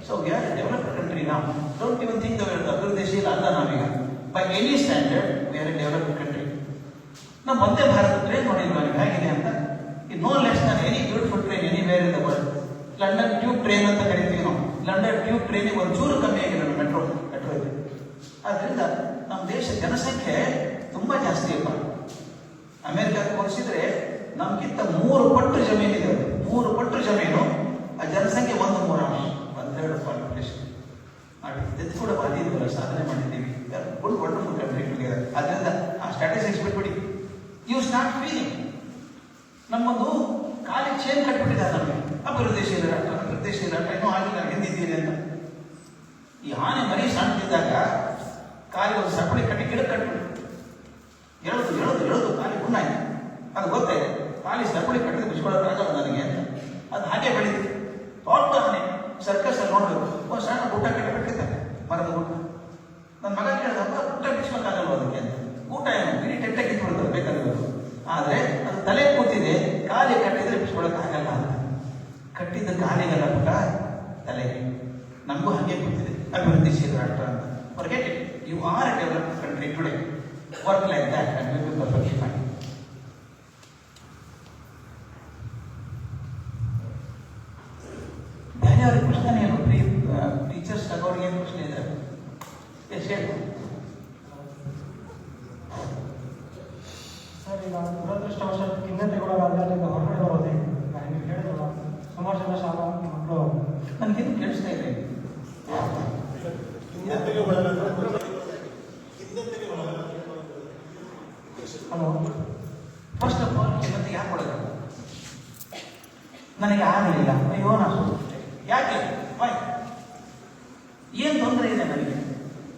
[SPEAKER 1] So we are developed country. ನಾವು ಡೋಂಟ್ ಇವನ್ ಥಿಂಕ್ ಅಭಿವೃದ್ಧಿಶೀಲ ಅಲ್ಲ ನಾವೀಗ. By any standard we are a developed country. ನಮ್ಮ ಒಂದೇ ಭಾರತ ಟ್ರೈನ್ ನೋಡಿಲ್ವಾ ನೀವು ಹೇಗಿದೆ ಅಂತ. No less than any beautiful train anywhere in the world. London tube train ಅಂತ ಕರಿತೀವಿ ನಾವು. ಲಂಡನ್ ಟ್ಯೂಬ್ ಟ್ರೈನಿಗೆ ಒಂಚೂರು ಕಮ್ಮಿ ಆಗಿದೆ ಮೆಟ್ರೋ ಇದೆ. ಆದ್ರಿಂದ ನಮ್ಮ ದೇಶ ಜನಸಂಖ್ಯೆ ತುಂಬಾ ಜಾಸ್ತಿ ಅಪ್ಪ. ಅಮೆರಿಕಕ್ಕೆ ಹೋಲಿಸಿದ್ರೆ ನಮ್ಗಿಂತ 3 ಪಟ್ಟು ಜಮೀನಿದೆ. 3 ಪಟ್ಟು ಜಮೀನು, ಆ ಜನಸಂಖ್ಯೆ 1/3 ಪಾಪ್ಯುಲೇಷನ್ ಮಾಡಿ ಇದು ಕೂಡ ಬಂದಿದ್ವಲ್ಲ, ಸಾಧನೆ ಮಾಡಿದ್ದೀವಿ. Good wonderful country together. ಅದರಿಂದ ಆ ಸ್ಟ್ಯಾಟಿಸ್ಟಿಕ್ಸ್ ಬಿಟ್ಬಿಡಿ. ಯು ಸ್ಟಾರ್ಟ್ ಫೀಲಿಂಗ್ ನಮ್ಮದು ಕಾಲಿಗೆ ಚೇನ್ ಕಟ್ಬಿಟ್ಟಿದ್ದಾರೆ ನಮಗೆ. ಅಭಿವೃದ್ಧಿಶೀಲ ರಾಷ್ಟ್ರ ಇನ್ನೂ ಆಗಿಲ್ಲ, ಎಂದಿದ್ದೀರಿ ಅಂತ. ಈ ಆನೆ ಮರಿ ಸಣ್ಣದಿದ್ದಾಗ ಕಾಲಿಗೆ ಒಂದು ಸಪಳಿ ಕಟ್ಟಿ ಗಿಡ ಕಟ್ಬಿಟ್ಟು ಎಳದು ಕಾಲಿಗೆ ಹುಣ್ಣಾಯ್ತು. ಅದು ಗೊತ್ತಾಯ್ತು, ಕಾಲಿ ಸಪಳಿ ಕಟ್ಟಿದ ಬಿಚ್ಕೊಳ್ಳೋಕ್ಕಾಗಲ್ಲ ನನಗೆ ಅಂತ. ಅದು ಹಾಗೆ ಬೆಳೀತಿದೆ. ದೊಡ್ಡ ಆನೆ ಸರ್ಕಸ್ ಅಲ್ಲಿ ನೋಡ್ಬೇಕು, ಒಂದು ಸಣ್ಣ ಊಟ ಕಟ್ಟಿ ಬಿಟ್ಟಿದ್ದಾರೆ ಮರದ ಊಟ. ನನ್ನ ಮಗ ಕೇಳಿದಪ್ಪ ಊಟ ಬಿಚ್ಚಬೇಕಾಗಲ್ವ ಅದಕ್ಕೆ ಅಂತ. ಊಟ ಏನು ಇಡೀ ಟೆಟ್ಟೆ ಕಿತ್ಬಿಡ್ತಾರೆ ಬೇಕಾದ್ರೆ. ಆದರೆ ಅದು ತಲೆ ಕೂತಿದೆ, ಕಾಲಿ ಕಟ್ಟಿದ್ರೆ ಬಿಚ್ಕೊಳ್ಳೋಕ್ಕಾಗಲ್ಲ ಅಂತ. ಕಟ್ಟಿದ್ದ ಕಾಲಿಗಲ್ಲ ಪುಟ, ತಲೆಗೆ. ನಮಗೂ ಹಾಗೆ ಕೂತಿದೆ ಅಭಿವೃದ್ಧಿಶೀಲ ರಾಷ್ಟ್ರ ಅಂತ. Forget it. You are a developed country today. Work like that and will be perfectly fine. ಬೇರೆ ಅವ್ರಿಗೆ ಪ್ರಶ್ನೆ ಏನು? ಟೀಚರ್ಸ್ ತಗೋರಿಗೆ ಏನು ಪ್ರಶ್ನೆ ಇದೆ? ಎಷ್ಟು ಹೇಳಿ
[SPEAKER 6] ಸರ್. ಈಗ ದುರದೃಷ್ಟವಶಾತ್ ಖಿನ್ನತೆಗೊಳಗಾದ ಅಲ್ಲಿಂದ ಹೊರಗಡೆ ಬರೋದೇ ನೀವು ಹೇಳಿದ್ರಲ್ಲ, ಸುಮಾರು ಜನ ಶಾಲಾ ಮಕ್ಕಳು
[SPEAKER 1] ನನಗೇನು ಕೇಳಿಸ್ತಾ ಇದೆ.
[SPEAKER 6] ಹಲೋ,
[SPEAKER 1] ಫಸ್ಟ್ ಆಫ್ ಆಲ್ ಖಿನ್ನತೆ ಯಾಕೆ ಒಳಗಾಗ? ನನಗೆ ಆಗಲಿಲ್ಲ, ಅಯ್ಯೋ ನಾ ಸೋತೆ. ಯಾಕೆ? ವೈ? ಏನು ತೊಂದರೆ ಇದೆ ನನಗೆ?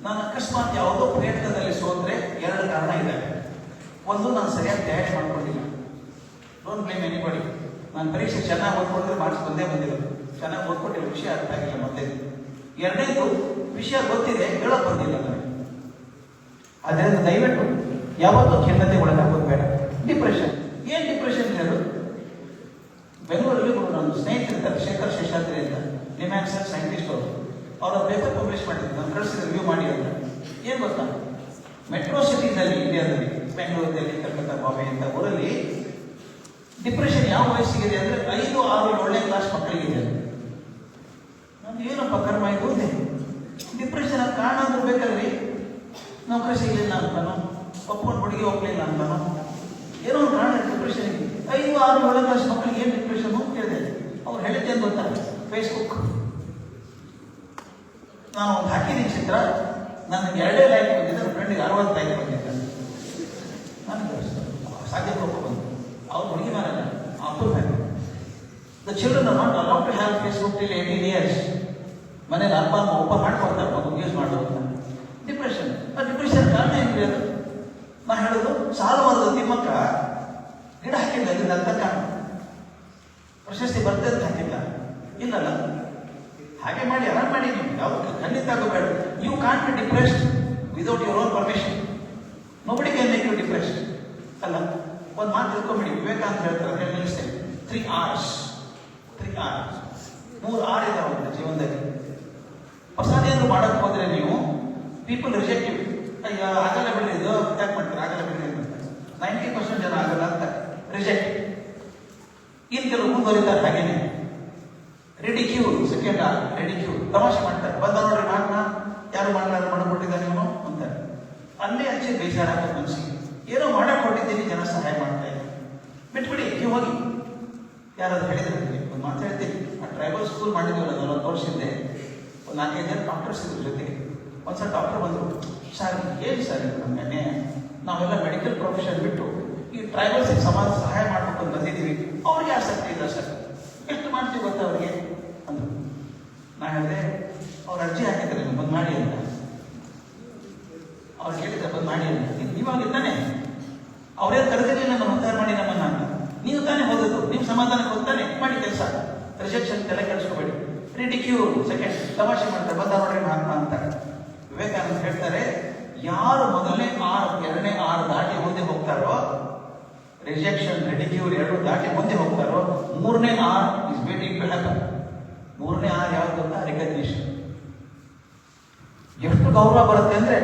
[SPEAKER 1] ನಾನು ಅಕಸ್ಮಾತ್ ಯಾವುದೋ ಪ್ರಯತ್ನದಲ್ಲಿ ಸೋತ್ರೆ 2 ಕಾರಣ ಇದ್ದಾವೆ. ಒಂದು, ನಾನು ಸರಿಯಾಗಿ ತಯಾರಿ ಮಾಡ್ಕೊಂಡಿಲ್ಲ. Don't blame anybody. ನಾನು ಪರೀಕ್ಷೆ ಚೆನ್ನಾಗಿ ಓದ್ಕೊಂಡ್ರೆ ಮಾರ್ಕ್ಸ್ ಬಂದಿರೋದು. ಚೆನ್ನಾಗಿ ಓದ್ಕೊಟ್ಟಿರೋ ವಿಷಯ ಅರ್ಥ ಆಗಿಲ್ಲ ಮತ್ತೆ. 2ನೇದು, ವಿಷಯ ಗೊತ್ತಿದೆ, ಹೇಳೋಕೆ ಬಂದಿಲ್ಲ ನನಗೆ. ಅದರಿಂದ ದಯವಿಟ್ಟು ಯಾವತ್ತೂ ಖಿನ್ನತೆ ಒಳಗಾಗೋದು ಬೇಡ. ಡಿಪ್ರೆಷನ್ ಏನು? ಡಿಪ್ರೆಷನ್ ಹೇಳು. ಬೆಂಗಳೂರಲ್ಲಿ ನನ್ನ ಸ್ನೇಹಿತರಿದ್ದಾರೆ, ಶೇಖರ್ ಶೇಷಾದ್ರಿ ಅಂತ, ಲಿಮ್ಯಾನ್ಸರ್ ಸೈಂಟಿಸ್ಟ್ ಅವರು. ಅವರ ಪೇಪರ್ ಪಬ್ಲಿಷ್ ಮಾಡಿದ್ರು, ನಾನು ಕಳಿಸಿದ ರಿವ್ಯೂ ಮಾಡಿ ಅಂತ. ಏನು ಗೊತ್ತಾ, ಮೆಟ್ರೋ ಸಿಟೀಸಲ್ಲಿ, ಇಂಡಿಯಾದಲ್ಲಿ, ಬೆಂಗಳೂರು, ದಿಲ್ಲಿ, ಕಲ್ಕತ್ತಾ, ಬಾಂಬೆ ಅಂತ ಊರಲ್ಲಿ ಡಿಪ್ರೆಷನ್ ಯಾವ ವಯಸ್ಸಿಗಿದೆ ಅಂದರೆ 5, 6, 7ನೇ ಕ್ಲಾಸ್ ಮಕ್ಕಳಿಗಿದೆ. ನಾನು ಏನಪ್ಪ ಕರ್ಮ ಇದು ಇದೆ. ಡಿಪ್ರೆಷನ್ ಕಾರಣ ಅಂದ್ರೆ ಬೇಕಲ್ರಿ. ನೌಕರಿ ಸಿಗಲಿಲ್ಲ ಅಂತಾನು, ಒಪ್ಕೊಂಡು ಹುಡುಗಿ ಹೋಗ್ಲಿಲ್ಲ ಅಂತಾನು, ಏನೋ ಒಂದು ಕಾರಣ ಡಿಪ್ರೆಷನ್ಗೆ. 5, 6, 7ನೇ ಕ್ಲಾಸ್ ಮಕ್ಕಳಿಗೆ ಏನು ಡಿಪ್ರೆಷನ್ ಕೇಳಿದೆ. ಅವ್ರು ಹೇಳಿದ್ದೇನು ಗೊತ್ತಾ, ಫೇಸ್ಬುಕ್. ನಾನು ಒಂದು ಹಾಕಿದ್ದೀನಿ ಚಿತ್ರ, ನನಗೆ 2 ಲೈಕ್ ಬಂದಿದ್ದೆ, ನನ್ನ ಫ್ರೆಂಡಿಗೆ 60 ಲೈಕ್ ಬಂದಿದ್ದೆ. ನನಗೆ ಸಾಧ್ಯ ಬಂದು ಅವ್ರು ಹುಡುಗಿ ಮೇಲೆ ಅಪ್ಪನ ಮೇಲೆ. The children are not allowed to have Facebook till 18 years. ಮನೇಲಿ ಅಪ್ಪ ಅಮ್ಮ ಒಬ್ಬ ಮಾಡ್ಕೊಡ್ತಾರೆ, ಮಗು ಯೂಸ್ ಮಾಡೋದು. ಡಿಪ್ರೆಷನ್. ಆ ಡಿಪ್ರೆಷನ್ ಕಾರಣ ಏನಿದೆ ಅದು? ನಾ ಹೇಳೋದು, ಸಾಲವಾದ ತಿಮ್ಮಕ್ಕ ಗಿಡ ಹಾಕಿಲ್ಲ, ಇದನ್ನ ಅಂತ ಕಾರಣ ಪ್ರಶಸ್ತಿ ಬರ್ತದೆ ಅಂತ ಹಾಕಿಲ್ಲ. ಇಲ್ಲಲ್ಲ, ಹಾಗೆ ಮಾಡಿ ಆರಾಮ್ ಮಾಡಿ. ನೀವು ಯಾವುದು ಖಂಡಿತ ಆಗಬೇಡ. You can't be depressed without your own permission. Nobody can make you depressed. ಅಲ್ಲ, ಒಂದು ಮಾತು ತಿಳ್ಕೊಂಬಿಡಿ. ವಿವೇಕಾನಂದ ಹೇಳ್ತಾರೆ, ನಿಲ್ಲಿಸ್ತೇನೆ, 3 R's. 3 R ಇದಾವೆ ಜೀವನದಲ್ಲಿ. ಹೊಸದೇನು ಮಾಡಕ್ ಹೋದ್ರೆ ನೀವು, ಪೀಪಲ್ ರಿಜೆಕ್ಟ್ ಯು. ಅಯ್ಯ ಆಗಲ್ಲ ಬಿಡ್ರಿ, ಇದು ಯಾಕೆ ಮಾಡ್ತಾರೆ, ಆಗಲ್ಲ ಬಿಡ್ರಿ ಅಂತ. 90% ಜನ ಆಗಲ್ಲ ಅಂತ ರಿಜೆಕ್ಟ್. ಇನ್ನು ಕೆಲವು ಮುಂದುವರಿತಾರೆ ಹಾಗೇನೆ. ರಿಡಿಕ್ಯೂಲ್. 2nd R, ridicule. ತಮಾಷೆ ಮಾಡ್ತಾರೆ, ಬಂದ ನೋಡ್ರಿ ಮಾತನ್ನ, ಯಾರು ಮಾಡಲಾರ ಮಾಡ್ಕೊಟ್ಟಿದ್ದಾರೆ ಇವನು ಅಂತಾರೆ. ಅಲ್ಲೇ ಹಚ್ಚಿ ಬೇಜಾರಾಗ್ತದೆ ಮನಸ್ಸಿಗೆ. ಏನೋ ಮಾಡಕ್ ಹೊಟ್ಟಿದ್ದೀನಿ, ಜನ ಸಹಾಯ ಮಾಡ್ತಾ ಇದ್ದಾರೆ, ಬಿಟ್ಬಿಡಿ, ನೀವು ಹೋಗಿ. ಯಾರಾದ್ರು ಹೇಳಿದ್ರೆ ಒಂದು ಮಾತು ಹೇಳ್ತೀನಿ. ಆ ಟ್ರೈಬಲ್ ಸ್ಕೂಲ್ ಮಾಡಿದ್ವಲ್ಲ 40 ವರ್ಷ ಹಿಂದೆ, ಒಂದು 4-5 ಜನ ಡಾಕ್ಟರ್ಸ್ ಇದ್ರ ಜೊತೆಗೆ. ಒಂದ್ಸಲ ಡಾಕ್ಟರ್ ಬಂದರು, ಸರ್ ಏನು ಸರ್ ಇದು ನಮಗೆ, ನಾವೆಲ್ಲ ಮೆಡಿಕಲ್ ಪ್ರೊಫೆಷನ್ ಬಿಟ್ಟು ಈ ಟ್ರೈಬಲ್ಸಿಗೆ ಸಹಾಯ ಮಾಡ್ಬೇಕು ಅಂತ ಬಂದಿದ್ದೀವಿ, ಅವ್ರಿಗೆ ಆಸಕ್ತಿ ಇಲ್ಲ ಸರ್, ಎಷ್ಟು ಮಾಡ್ತೀವಿ ಗೊತ್ತಾ ಅವ್ರಿಗೆ ಅಂದರು. ನಾ ಹೇಳಿದೆ, ಅವ್ರು ಅರ್ಜಿ ಹಾಕಿದ್ದಾರೆ ನೀವು ಬಂದು ಮಾಡಿ ಅಂತ. ಅವ್ರು ಕೇಳಿದ್ರೆ ಬಂದು ಮಾಡಿ ಅಂತ. ನೀವಾಗಿದ್ದಾನೆ ಅವ್ರೇನು ಕರೆದಿರಲಿಲ್ಲ, ನಮ್ಮ ಉದ್ಧಾರ ಮಾಡಿ ನಮ್ಮನ್ನ ಅಂತ. ನೀವು ತಾನೇ ಹೋದದ್ದು, ನೀವು ಸಮಾಧಾನಕ್ಕೆ ಹೋಗ್ತಾನೆ ಮಾಡಿ ಕೆಲಸ. ರಿಜೆಕ್ಷನ್ ತಲೆ ಕೆಡಿಸ್ಕೋಬೇಡಿ. ರಿಡಿಕ್ಯೂಲ್. 2nd, ತಮಾಷೆ ಮಾಡ್ತಾರೆ, ಬಂದ ನೋಡ್ರಿ ಮಹಾತ್ಮ ಅಂತ. ವಿವೇಕಾನಂದ ಹೇಳ್ತಾರೆ, ಯಾರು ಮೊದಲನೇ R, 2ನೇ R ದಾಟಿ ಮುಂದೆ ಹೋಗ್ತಾರೋ, ರಿಜೆಕ್ಷನ್, ರಿಡಿಕ್ಯೂಲ್ 2 ದಾಟಿ ಮುಂದೆ ಹೋಗ್ತಾರೋ, 3ನೇ R is waiting to happen. 3ನೇ R ಯಾವ್ದು ಗೊತ್ತಾ? ರಿಕಗ್ನಿಷನ್. ಎಷ್ಟು ಗೌರವ ಬರುತ್ತೆ ಅಂದ್ರೆ,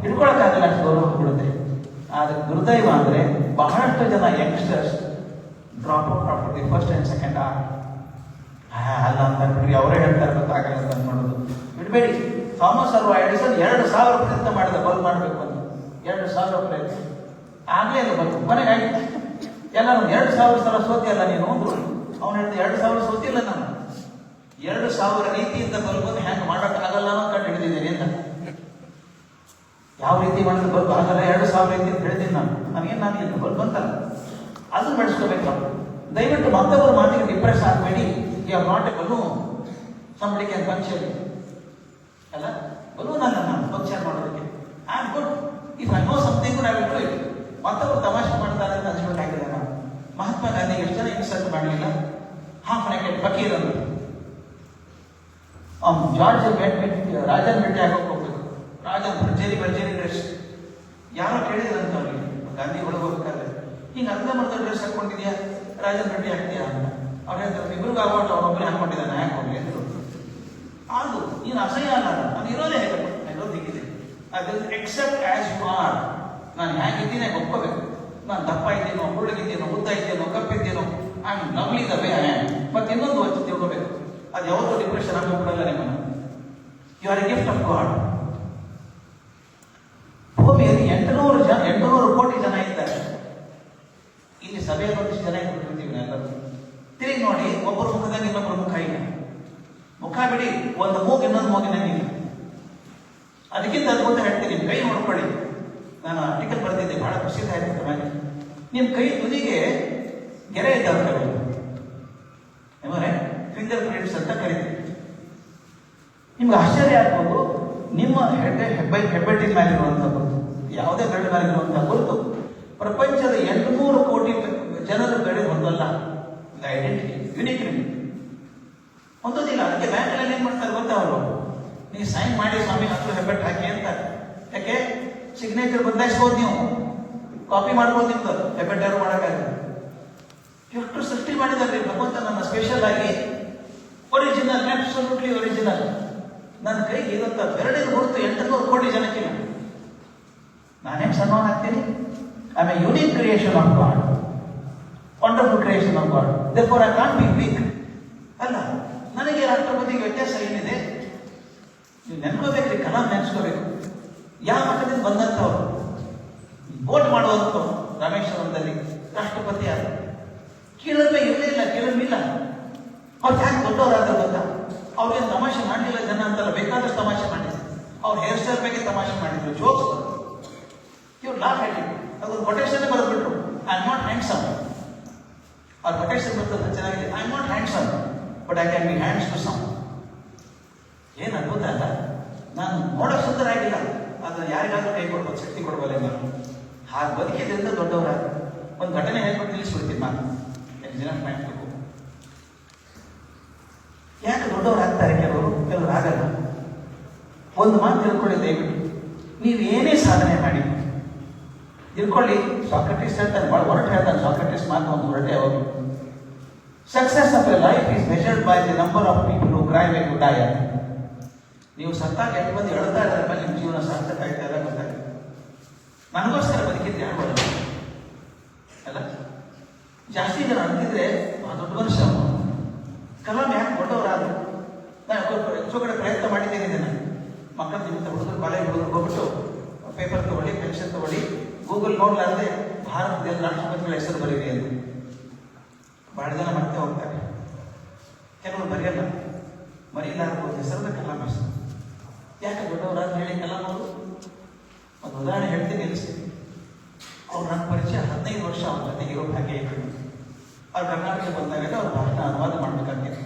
[SPEAKER 1] ಹಿಡ್ಕೊಳಕ್ಕಾಗಲ್ಲ, ಅಷ್ಟು ಗೌರವ ಕೊಡುತ್ತೆ. ಆದ್ರೆ ದುರ್ದೈವ ಅಂದ್ರೆ ಬಹಳಷ್ಟು ಜನ youngsters drop out after the 1st and 2nd R. ಅಲ್ಲ ಅಂತ ಬಿಡ್ರಿ, ಅವರೇ ಹೇಳ್ತಾರೆ ಗೊತ್ತಾಗಲ್ಲ ಅಂತ ಮಾಡೋದು ಬಿಡಬೇಡಿ. ಥಾಮಸ್ ಅಲ್ವಾ ಎಡಿಸನ್ 2000 ಪ್ರಯತ್ನ ಮಾಡಿದ ಬಲ್ಬ್ ಮಾಡಬೇಕು ಅಂತ. 2000 ಪ್ರಯತ್ನ ಆಗಲೇ ಇಲ್ಲ ಬಲ್ಬ್. ಮನೆಗೆ ಆಗಿದೆ ಎಲ್ಲ. 2000 ಸಲ ಸೋತಿಯಲ್ಲ ನೀನು ಅಂದ್ರು. ಅವನು ಹೇಳ್ತಾ 2000 ಸೋತಿಲ್ಲ ನಾನು, 2000 ರೀತಿಯಿಂದ ಬಲ್ಬನ್ನು ಹ್ಯಾಂಗ್ ಮಾಡೋಕ್ಕಾಗಲ್ಲ ಅನ್ನೋ ಕಂಡು ಹಿಡಿದಿದ್ದೇನೆ ಅಂತ. ಯಾವ ರೀತಿ ಮಾಡಿದ್ರೆ ಬಲ್ಬ್ ಆಗಲ್ಲ, 2000 ರೀತಿ ಅಂತ ಹೇಳಿದ್ದೀನಿ ನಾನು. ನನಗೇನು ಬಲ್ಬ್ ಅಂತಲ್ಲ, ಅದನ್ನು ಬೆಳೆಸ್ಕೋಬೇಕು ನಾವು. ದಯವಿಟ್ಟು ಮತ್ತೊಬ್ಬರ ಮಾತಿಗೆ ಡಿಪ್ರೆಸ್ ಆಗಬೇಡಿ. You are not a balloon. ಸಂಬಳಿ ಕ್ಯಾನ್ ಫಂಕ್ಷನ್ ಅಲ್ಲ, ಬಲೂನ್ ಅಲ್ಲ ನಾನು ಫಂಕ್ಷನ್ ಮಾಡೋದಕ್ಕೆ. I am good. If I know something good I will do it. ಮತ್ತೊಬ್ಬರು ತಮಾಷೆ ಮಾಡ್ತಾರೆ ಅಂತ ಅನ್ಸ್ಬೇಕಾಗಿದೆ ನಾನು. ಮಹಾತ್ಮ ಗಾಂಧಿಗೆ ಎಷ್ಟು ಜನ ಇನ್ಸಲ್ಟ್ ಮಾಡಲಿಲ್ಲ. ಹಾಫ್ ನೆಕೆಡ್ ಫಕೀರ್ ಅಂತ. ಜಾರ್ಜ್ ರಾಜನ್ ಭೇಟಿ ಆಗೋಕೆ ಹೋಗ್ಬೇಕು. ರಾಜನ್ ಭರ್ಜರಿ ಡ್ರೆಸ್. ಯಾರೋ ಕೇಳಿದ್ರಂತ ಅವ್ರಿಗೆ, ಗಾಂಧಿ ಒಳಗೆ ಹೋಗ್ಬೇಕಾದ್ರೆ, ಹಿಂಗೆ ಅರ್ಧಂಬರ್ಧ ಡ್ರೆಸ್ ಹಾಕೊಂಡಿದ್ಯಾ, ರಾಜನ್ ಭೇಟಿ ಆಗ್ತೀಯಾ ಅಂತ. ಅವ್ರು ಹೇಳ್ತಾರೆ, ಇಬ್ಬರಿಗೂ ಆಗೋಟ ಅವನೊಬ್ಬರೇ ಹಾಕೊಂಡಿದ್ದಾನೆ, ಯಾಕೆ ಹೋಗ್ಲಿ ಅಂದರು. ಅದು ನೀನು ಅಸಹ್ಯ ಅಲ್ಲ, ನಾನು ಇರೋದೇ ಹೇಗಪ್ಪ, ಇರೋದು ಹೀಗಿದೆ. ಅದನ್ನು ಎಕ್ಸೆಪ್ಟ್ ಆಸ್ ಯು ಆರ್. ನಾನು ಹೇಗಿದ್ದೀನಿ ಒಪ್ಕೋಬೇಕು. ನಾನು ದಪ್ಪ ಇದ್ದೇನೋ, ಹುಡುಗಿದ್ದೇನೋ, ಉದ್ದ ಇದ್ದೇನೋ, ಕಪ್ಪಿದ್ದೇನೋ, I am lovely the way I am. ಮತ್ತೆ ಇನ್ನೊಂದು ವಚನ ತಿಳ್ಕೋಬೇಕು, ಅದು ಯಾವತ್ತೂ ಡಿಪ್ರೆಷನ್ ಹಾಕೋಬಿಡಲ್ಲ ನಿಮ್ಮನ್ನು. You are a gift of God. ಭೂಮಿಯಲ್ಲಿ 800 ಕೋಟಿ ಜನ ಇದ್ದಾರೆ. ಇಲ್ಲಿ ಸಭೆಯಲ್ಲಿ ಒಂದಿಷ್ಟು ಜನ ಇಟ್ಬಿಟ್ಟಿರ್ತೀವಿ ಎಲ್ಲರೂ. ತಿರುಗಿ ನೋಡಿ, ಒಬ್ಬರು ಮುಖದಾಗ ಇನ್ನೊಬ್ಬರು ಮುಖ ಇಲ್ಲ. ಮುಖ ಬಿಡಿ, ಒಂದು ಮೂಗು ಇನ್ನೊಂದು ಮೂಗಿನಂಗಿಲ್ಲ. ಅದಕ್ಕಿಂತ ಅದ್ಭುತ ಹೇಳ್ತೀನಿ, ಕೈ ನೋಡ್ಕೊಳ್ಳಿ. ನಾನು ಆರ್ಟಿಕಲ್ ಬರೆದಿದ್ದೆ, ಬಹಳ ಪ್ರಸಿದ್ಧ ಆಯ್ತು. ಮೇಲೆ ನಿಮ್ಮ ಕೈ ತುದಿಗೆ ಗೆರೆ ಇದ್ದಾವೆ. ಸೆಕ್ರೆಟರೀಸ್ ಅಂತ ಕರೀತೀವಿ. ನಿಮ್ಗೆ ಆಶ್ಚರ್ಯ ಆಗ್ಬೋದು, ನಿಮ್ಮ ಹೆಬ್ಬೆಟ್ಟಿನ ಮೇಲಿರುವಂತಹ ಗುರುತು, ಯಾವುದೇ ಬೆರಳು ಮೇಲಿರುವಂತಹ ಗುರುತು ಪ್ರಪಂಚದ 800 ಕೋಟಿ ಜನರ ಬೆಳೆ ಹೊಂದಲ್ಲ. ಐಡೆಂಟಿಟಿ ಯುನಿಕ್ ನಿಮಗೆ ಹೊಂದೋದಿಲ್ಲ. ಅದಕ್ಕೆ ಬ್ಯಾಂಕಲ್ಲಿ ಏನ್ ಮಾಡ್ತಾರೆ ಗೊತ್ತಾ, ಅವರು ನೀವು ಸೈನ್ ಮಾಡಿ ಸ್ವಾಮಿ ಹತ್ರ ಹೆಬ್ಬೆಟ್ಟು ಹಾಕಿ ಅಂತ. ಯಾಕೆ? ಸಿಗ್ನೇಚರ್ ಬದಲಾಯಿಸ್ಬೋದು, ನೀವು ಕಾಪಿ ಮಾಡ್ಬೋದು, ನಿಮ್ದು ಹೆಬ್ಬೆಟ್ಟು ಯಾರು ಮಾಡೋಕ್ಕಾಗಲ್ಲ. ಎಷ್ಟು ಸೃಷ್ಟಿ ಮಾಡಿದಾರೆ ಭಗವಂತ ನನ್ನ ಸ್ಪೆಷಲ್ ಆಗಿ, ಒರಿಜಿನಲ್, ಅಬ್ಸಲ್ಯೂಟ್ಲಿ ಒರಿಜಿನಲ್. ನನ್ನ ಕೈಗೆ ಇರುವಂತ ಬೆರಳಿನ ಗುರುತು 800 ಕೋಟಿ ಜನಕ್ಕಿಲ್ಲ. ನಾನೇನು ಸಣ್ಣವನಾಗ್ತೀನಿ? I am a unique creation of God, wonderful creation of God. therefore I can't be weak. ಅಲ್ಲ, ನನಗೆ ರಾಷ್ಟ್ರಪತಿಗೆ ವ್ಯತ್ಯಾಸ ಏನಿದೆ? ನೀವು ನೆನ್ಕೋಬೇಕ್ರಿ, ಕಲಾಂ ನೆನ್ಸ್ಕೋಬೇಕು. ಯಾವ ಮಟ್ಟದಿಂದ ಬಂದಂಥವ್ರು, ವೋಟ್ ಮಾಡುವಂಥವ್ರು ರಾಮೇಶ್ವರಂದಲ್ಲಿ ರಾಷ್ಟ್ರಪತಿ ಆದ. ಕೀಳರಿಮೆ ಇರಲೇ ಇಲ್ಲ, ಕೀಳರಿಮಿಲ್ಲ. ಅವ್ರು ಯಾಕೆ ದೊಡ್ಡವರಾದ್ರೆ ಗೊತ್ತಾ? ಅವ್ರೇನು ತಮಾಷೆ ಮಾಡಲಿಲ್ಲ ಜನ ಅಂತಲ್ಲ, ಬೇಕಾದಷ್ಟು ತಮಾಷೆ ಮಾಡಿದ್ರು. ಅವ್ರ ಹೇರ್ ಸ್ಟೈಲ್ ಬಗ್ಗೆ ತಮಾಷೆ ಮಾಡಿದ್ರು, ಜೋಕ್ಸ್ ಇವ್ರು ಲಾಫ್ ಹೇಳಿ ಅದೊಂದು ಕೊಟೇಶನ್ ಬರೆದ್ಬಿಟ್ರು, ಐ ಆಮ್ ನಾಟ್ ಹ್ಯಾಂಡ್ಸಮ್. ಅವ್ರ ಕೊಟೇಶನ್ ಬರ್ತದೆ ಚೆನ್ನಾಗಿದೆ, I am not handsome but I can be hands to some. ಏನು ಅದ್ಭುತ ಅಲ್ಲ? ನಾನು ನೋಡೋ ಸುಂದರ ಆಗಿಲ್ಲ, ಅದನ್ನ ಯಾರಿಗಾದ್ರೂ ಕೈ ಕೊಡ್ಬೋದು, ಶಕ್ತಿ ಕೊಡ್ಬೋದು ನಾನು. ಹಾಗೆ ಬದುಕಿದ್ರಿಂದ ದೊಡ್ಡವರ ಒಂದು ಘಟನೆ ಹೇಳ್ಬಿಟ್ಟು ನಿಲ್ಲಿಸ್ಬಿಡ್ತೀನಿ ನಾನು. ಜನ ಮಾಡ್ಬೇಕು, ಯಾಕೆ ದೊಡ್ಡವರು ಆಗ್ತಾರೆ ಕೆಲವರು ಆಗಲ್ಲ. ಒಂದು ಮಾತು ತಿಳ್ಕೊಳ್ಳಿ ದಯವಿಟ್ಟು, ನೀವು ಏನೇ ಸಾಧನೆ ಮಾಡಿ ತಿಳ್ಕೊಳ್ಳಿ. ಸಾಕ್ರೆಟಿಸ್ ಹೇಳ್ತಾನೆ, ಬಹಳ ಹೊರಟು ಹೇಳ್ತಾನೆ ಸಾಕ್ರೆಟಿಸ್ ಮಾತು, ಒಂದು ಹೊರಟೆ ಅವರು. Success of a life is measured by the number of people who cry when you die. ನೀವು ಸತ್ತಾಗ ಎಷ್ಟು ಮಂದಿ ಅಳ್ತಾ ಇದ್ದಾರೆ ಮೇಲೆ ನಿಮ್ಮ ಜೀವನ ಸಾರ್ಥಕ ಆಯ್ತಾ ಇಲ್ಲ ಗೊತ್ತಾಗುತ್ತೆ. ನನಗೋಸ್ಕರ ಬದುಕಿದ್ರೆ ಯಾರು ಬರಲ್ಲ ಅಲ್ಲ? ಜಾಸ್ತಿ ಜನ ಅಂತಿದ್ರೆ ದೊಡ್ಡ ಮನುಷ್ಯ. ಕಲಾಂ ಯಾಕೆ ದೊಡ್ಡವರಾದ್ರು? ನಾನು ಎಷ್ಟೋ ಕಡೆ ಪ್ರಯತ್ನ ಮಾಡಿದ್ದೇನೆ. ನಾನು ಮಕ್ಕಳ ನಿಮಿತ್ತ ಹುಡುಗರು, ಕಾಲೇಜ್ ಹುಡುಗರು ಹೋಗ್ಬಿಟ್ಟು ಪೇಪರ್ ತಗೊಳ್ಳಿ, ಪೆನ್ಷನ್ ತಗೊಳ್ಳಿ, ಗೂಗಲ್ ನೋಡ್ಲಾರ್ದೆ ಭಾರತದಲ್ಲಿ ರಾಷ್ಟ್ರಪತಿಗಳ ಹೆಸರು ಬರೀರಿ ಅಂತ. ಬಹಳ ಜನ ಮತ್ತೆ ಹೋಗ್ತಾರೆ, ಕೆಲವರು ಬರೆಯಲ್ಲ. ಮರೀಲಾರ್ದು ಹೆಸರದ ಕಲಾಂ ಹೆಸರು. ಯಾಕೆ ದೊಡ್ಡವರಾದ್ರು ಹೇಳಿ ಕಲಾಂ ಅವರು? ಒಂದು ಉದಾಹರಣೆ ಹೇಳ್ತೀನಿ, ನಿಲ್ಲಿಸ್ತೀನಿ. ಅವ್ರು ನನ್ನ ಪರಿಚಯ 15 ವರ್ಷ ಅವ್ರ ಜೊತೆಗೆ ಇರೋ ಹಾಗೆ ಇದ್ರು. ಅವ್ರು ಕರ್ನಾಟಕಕ್ಕೆ ಬಂದಾಗ ಅವ್ರ ಭಾಷಣ ಅನುವಾದ ಮಾಡ್ಬೇಕಾಗ್ತಿತ್ತು.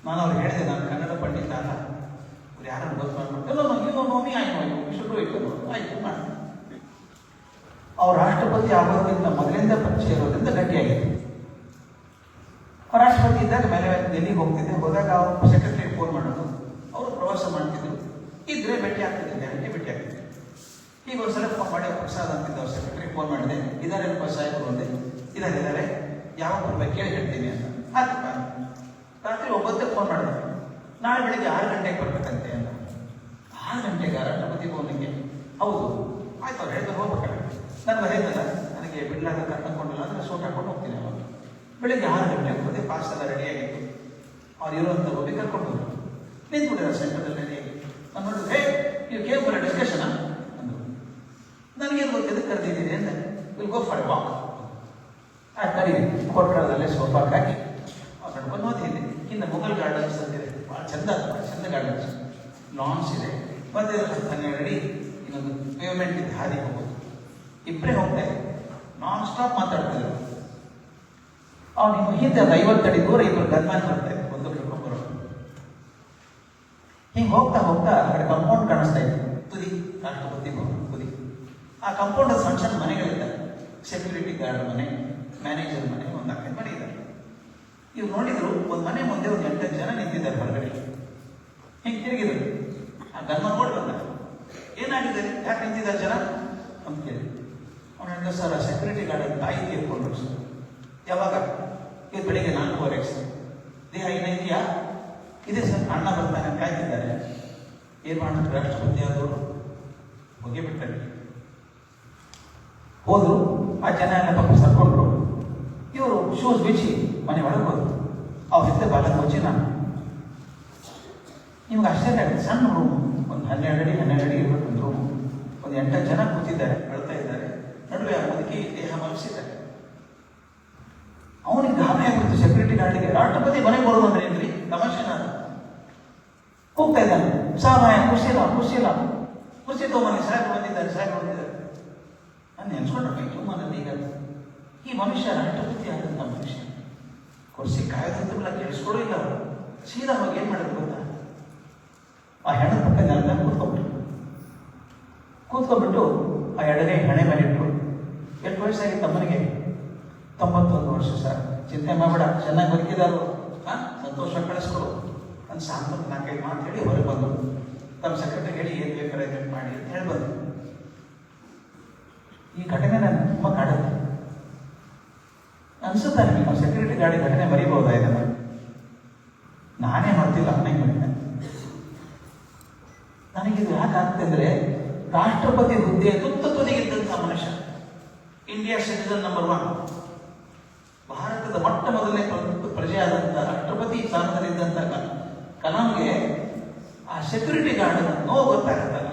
[SPEAKER 1] ನಾನು ಅವ್ರು ಹೇಳಿದೆ, ನಾನು ಕನ್ನಡ ಪಂಡಿತ ಅಲ್ಲ, ಅವ್ರು ಯಾರನ್ನು ಗೊತ್ತು ಮಾಡ್ಬಿಟ್ಟು ಆಯ್ತು ಮಾಡಿ. ಅವ್ರು ರಾಷ್ಟ್ರಪತಿ ಆಗೋದ್ರಿಂದ ಮೊದಲಿಂದ ಪರಿಚಯ ಇರೋದ್ರಿಂದ ಗಟ್ಟಿಯಾಗಿತ್ತು. ರಾಷ್ಟ್ರಪತಿ ಇದ್ದಾಗ ಮೇಲೆ ಡೆಲ್ಲಿಗೆ ಹೋಗ್ತಿದ್ದೆ. ಹೋದಾಗ ಅವ್ರು ಸೆಕ್ರೆಟರಿ ಫೋನ್ ಮಾಡೋದು, ಅವರು ಪ್ರವಾಸ ಮಾಡ್ತಿದ್ರು. ಇದ್ರೆ ಭೇಟಿ ಆಗ್ತಿದ್ದೆ, ಗ್ಯಾರಂಟಿ ಭೇಟಿ ಆಗ್ತಿದ್ದೆ. ಈಗ ಒಂದ್ಸಲ ಫೋನ್ ಮಾಡಿ ಪ್ರಸಾದ್ ಅಂತಿದ್ದ ಅವ್ರ ಸೆಕ್ರೆಟರಿ ಫೋನ್ ಮಾಡಿದೆ, ಇದಾರೆ ಸಾಹೇಬರು ಅಂದೆ. ಇದಾರೆ ಯಾವಾಗ ಬರ್ಬೇಕು ಕೇಳಿ ಹೇಳ್ತೀನಿ ಅಂತ. ಆಯ್ತಪ್ಪ. ರಾತ್ರಿ 9ಕ್ಕೆ ಫೋನ್ ಮಾಡಿದೆ, ನಾಳೆ ಬೆಳಿಗ್ಗೆ 6 ಗಂಟೆಗೆ ಬರ್ಬೇಕಂತೆ ಅಂತ. 6 ಗಂಟೆಗೆ ರಾಷ್ಟ್ರಪತಿ ಫೋನಿಗೆ? ಹೌದು. ಆಯ್ತು, ಅವ್ರು ಹೇಳಿದ್ರೆ ಹೋಗ್ಬೇಕಲ್ಲ. ನಾನು ಬರೆಯೋದಲ್ಲ, ನನಗೆ ಬಿಡ್ಲಾಗ ಕರ್ಕೊಂಡಲ್ಲ ಅಂದ್ರೆ ಸೂಟ್ ಹಾಕೊಂಡು ಹೋಗ್ತೀನಿ. ಅವಾಗ ಬೆಳಿಗ್ಗೆ 6 ಗಂಟೆಗೆ ಹೋದೆ, ಪಾಸ್ ಎಲ್ಲ ರೆಡಿಯಾಗಿತ್ತು. ಅವ್ರು ಇರುವಂಥ ಹೋಗಿ ಕರ್ಕೊಂಡು ಹೋದ್ರು. ನಿಂತ್ಬಿಟ್ಟಿದ್ದಾರೆ ಸೆಂಟರ್ದಲ್ಲಿ ರೆಡಿಯಾಗಿ. ನಾನು ನೋಡಿದ್ರೆ, ಹೇ ನೀವು ಕೇಮ್ ಬರೋ ಡಿಸ್ಕಷನ್ ಅಂದರು. ನನಗೇನು ಗೊತ್ತಿದೆ ಕರೆದಿದ್ದೀನಿ ಅಂತ. Will go for A walk. ಆಯ್ತು ಕರೀರಿ. ಕೋರ್ಕಳದಲ್ಲೇ ಸೋಫಾಕ್ಕೆ ಹಾಕಿ ಅವ್ರು ನಡ್ಕೊಂಡು ಹೋಗ್ತಿದ್ದೆ. ಇನ್ನು ಮೊಘಲ್ ಗಾರ್ಡನ್ಸ್ ಅಂತಿದೆ, ಭಾಳ ಚಂದ ಗಾರ್ಡನ್ಸ್, ಲಾನ್ಸ್ ಇದೆ. ಮತ್ತೆ 12 ಅಡಿ ಇನ್ನೊಂದು ಪೇವ್ಮೆಂಟ್ ಇದೆ, ಹಾದಿ ಹೋಗೋದು. ಇಬ್ಬರೇ ಹೋಗ್ತಾ ಇದೆ, ನಾನ್ ಸ್ಟಾಪ್ ಮಾತಾಡ್ತಿದ್ರು. ಅವ್ನು ನಿಮ್ಮ ಹಿಂದೆ 50 ಅಡಿ ದೂರ ಇಬ್ಬರು ಗನ್ಮ್ಯಾನ್ ಬರ್ತಾ ಇದ್ರು, ಒಂದು ಹಿಡ್ಕೊಂಡು ಬರೋದು. ಹಿಂಗೆ ಹೋಗ್ತಾ ಆ ಕಡೆ ಕಾಂಪೌಂಡ್ ಕಾಣಿಸ್ತಾ ಇತ್ತು, ತುದಿ ರಾಷ್ಟ್ರಪತಿ ಭವನ ತುದಿ. ಆ ಕಾಂಪೌಂಡ್ ಸಣ್ಣ ಸಣ್ಣ ಮನೆಗಳಿದ್ದಾರೆ, ಸೆಕ್ಯೂರಿಟಿ ಗಾರ್ಡ್ ಮನೆ, ಮ್ಯಾನೇಜರ್ ಮನೆ, ಒಂದು 4 ಮನೆ ಇದ್ದಾರೆ. ಇವ್ರು ನೋಡಿದ್ರು, ಒಂದು ಮನೆ ಮುಂದೆ ಒಂದು 8 ಜನ ನಿಂತಿದ್ದಾರೆ ಹೊರಗಡೆ. ಹಿಂಗೆ ತಿರುಗಿದ್ರು. ಆ ಗನ್ಮನ್ ನೋಡಿ ಬಂದ, ಏನಾಗಿದೆ, ಯಾಕೆ ನಿಂತಿದ್ದಾರೆ ಜನ ಅಂತ ಕೇಳಿ. ಅವ್ನು ಹೇಳಿದ, ಸರ್ ಸೆಕ್ಯೂರಿಟಿ ಗಾರ್ಡ್ ತಾಯಿ ತೀರ್ಕೊಂಡ್ರು ಸರ್. ಯಾವಾಗ? ಇದು ಬೆಳಿಗ್ಗೆ 4:15 ಸರ್. ದೇಹ ಏನಾಯ್ತಿಯಾ? ಇದೆ ಸರ್, ಅಣ್ಣ ಬರ್ತಾನೆ ಕಾಯ್ತಿದ್ದಾರೆ. ಏನ್ ಮಾಡಿದ್ರು ರಾಷ್ಟ್ರಪತಿ ಆದವರು? ಹೋಗಿ ಬಿಟ್ಟರೆ ಹೋದ್ರು. ಆ ಜನ ಎಲ್ಲ ಪಾಪ ಸರ್ಕೊಂಡ್ರು. ಇವರು ಶೂಸ್ ಬಿಚ್ಚಿ ಮನೆ ಒಳಗೆ ಹೋದ್ರು. ಅವ್ರ ಹಿಂದೆ ಬಾಲ ಮುಚ್ಚಿ ನಾನು. ನಿಮ್ಗೆ ಆಶ್ಚರ್ಯ ಆಗುತ್ತೆ, ಸಣ್ಣ ರೂಮು, ಒಂದು 12 ಅಡಿ ಇರಬೇಕು ಒಂದು ರೂಮು. ಒಂದು 8 ಜನ ಕೂತಿದ್ದಾರೆ, ಅಳ್ತಾ ಇದ್ದಾರೆ. ನಡುವೆ ಆ ಮುದುಕಿ ದೇಹ ಮಲಗಿಸಿದ್ದಾರೆ. ಅವನಿಗೆ ಗಾಬರಿ ಆಗ್ಬಿಡ್ತು ಸೆಕ್ಯೂರಿಟಿ ಗಾರ್ಡಿಗೆ. ರಾಷ್ಟ್ರಪತಿ ಮನೆಗೆ ಬರೋದು ಅಂದ್ರೆ ಏನ್ರಿ ತಮಾಷೆ? ನಾನು ಹೋಗ್ತಾ ಇದ್ದಾನೆ, ಸಾಮಾಯ ಖುಷಿಲ್ಲ ಖುಷಿ ತಗೊಂಬನ್ನಿ, ಸಾಹೇಬ್ ಬಂದಿದ್ದಾರೆ. ನಾನು ನೆನ್ಸ್ಕೊಂಡ್ರೆ ತುಂಬಾನಲ್ಲಿ ಈಗ ಈ ಮನುಷ್ಯ ರಾಷ್ಟ್ರಪತಿ ಆದಂಥ ಮನುಷ್ಯ ಕುರ್ಸಿ ಕಾಯೋದಂತಲ್ಲ, ಕೇಳಿಸ್ಕೊಳ್ಳೋ ಇಲ್ಲ ಅವರು. ಸೀದಾ ಹೋಗಿ ಏನು ಮಾಡಿದ್ರು ಗೊತ್ತಾ, ಆ ಹೆಣ್ಣು ಪಕ್ಕ ನೆಲದ ಕೂತ್ಕೊಂಡ್ಬಿಟ್ಟು ಆ ಎಡಗೈ ಹಣೆ ಮೇಲೆ ಇಟ್ಟರು. ಎಷ್ಟು ವಯಸ್ಸಾಗಿತ್ತು ಅಮ್ಮನಿಗೆ? 91 ವರ್ಷ ಸರ್. ಚಿಂತೆ ಮಾಡಬೇಡ, ಚೆನ್ನಾಗಿ ಬದುಕಿದಾರು, ಸಂತೋಷ ಕಳಿಸ್ಕೊಡು ಅಂತ ಸಾಂತ್ವನ 4-5 ಮಾತು ಹೇಳಿ ಹೊರಗೆ ಬಂದರು. ತಮ್ಮ ಸೆಕ್ರೆಟರಿ ಹೇಳಿ ಏನು ಬೇಕಾದ್ರೆ ಅರೇಂಜ್ಮೆಂಟ್ ಮಾಡಿ ಅಂತ ಹೇಳಿ ಬಂದರು. ಈ ಘಟನೆ ನನ್ನ ತುಂಬ ಕಾಡುತ್ತೆ. ಅನ್ಸುತ್ತಾ ನಿಮಗೆ ಸೆಕ್ಯೂರಿಟಿ ಗಾರ್ಡ್ ಘಟನೆ ಬರೀಬಹುದಾ ಇದನ್ನ? ನಾನೇ ಮಾಡ್ತಿಲ್ಲ, ಅಮ್ಮನಿಗೆ ಬರೀತಾನೆ. ನನಗಿದು ಯಾಕೆ ಆಗ್ತದೆ ಅಂದರೆ, ರಾಷ್ಟ್ರಪತಿ ಹುದ್ದೆ ತುತ್ತುದಿಗಿದ್ದಂಥ ಮನುಷ್ಯ, ಇಂಡಿಯಾ ಸಿಟಿಸನ್ ನಂಬರ್ 1, ಭಾರತದ ಮೊಟ್ಟ ಮೊದಲನೇ ಪ್ರಜೆಯಾದಂಥ ರಾಷ್ಟ್ರಪತಿ ಸ್ಥಾನದಲ್ಲಿದ್ದಂಥ ಕಲಾಂಗೆ ಆ ಸೆಕ್ಯೂರಿಟಿ ಗಾರ್ಡ್ ನೋವು ಗೊತ್ತಾಗತ್ತಲ್ಲ.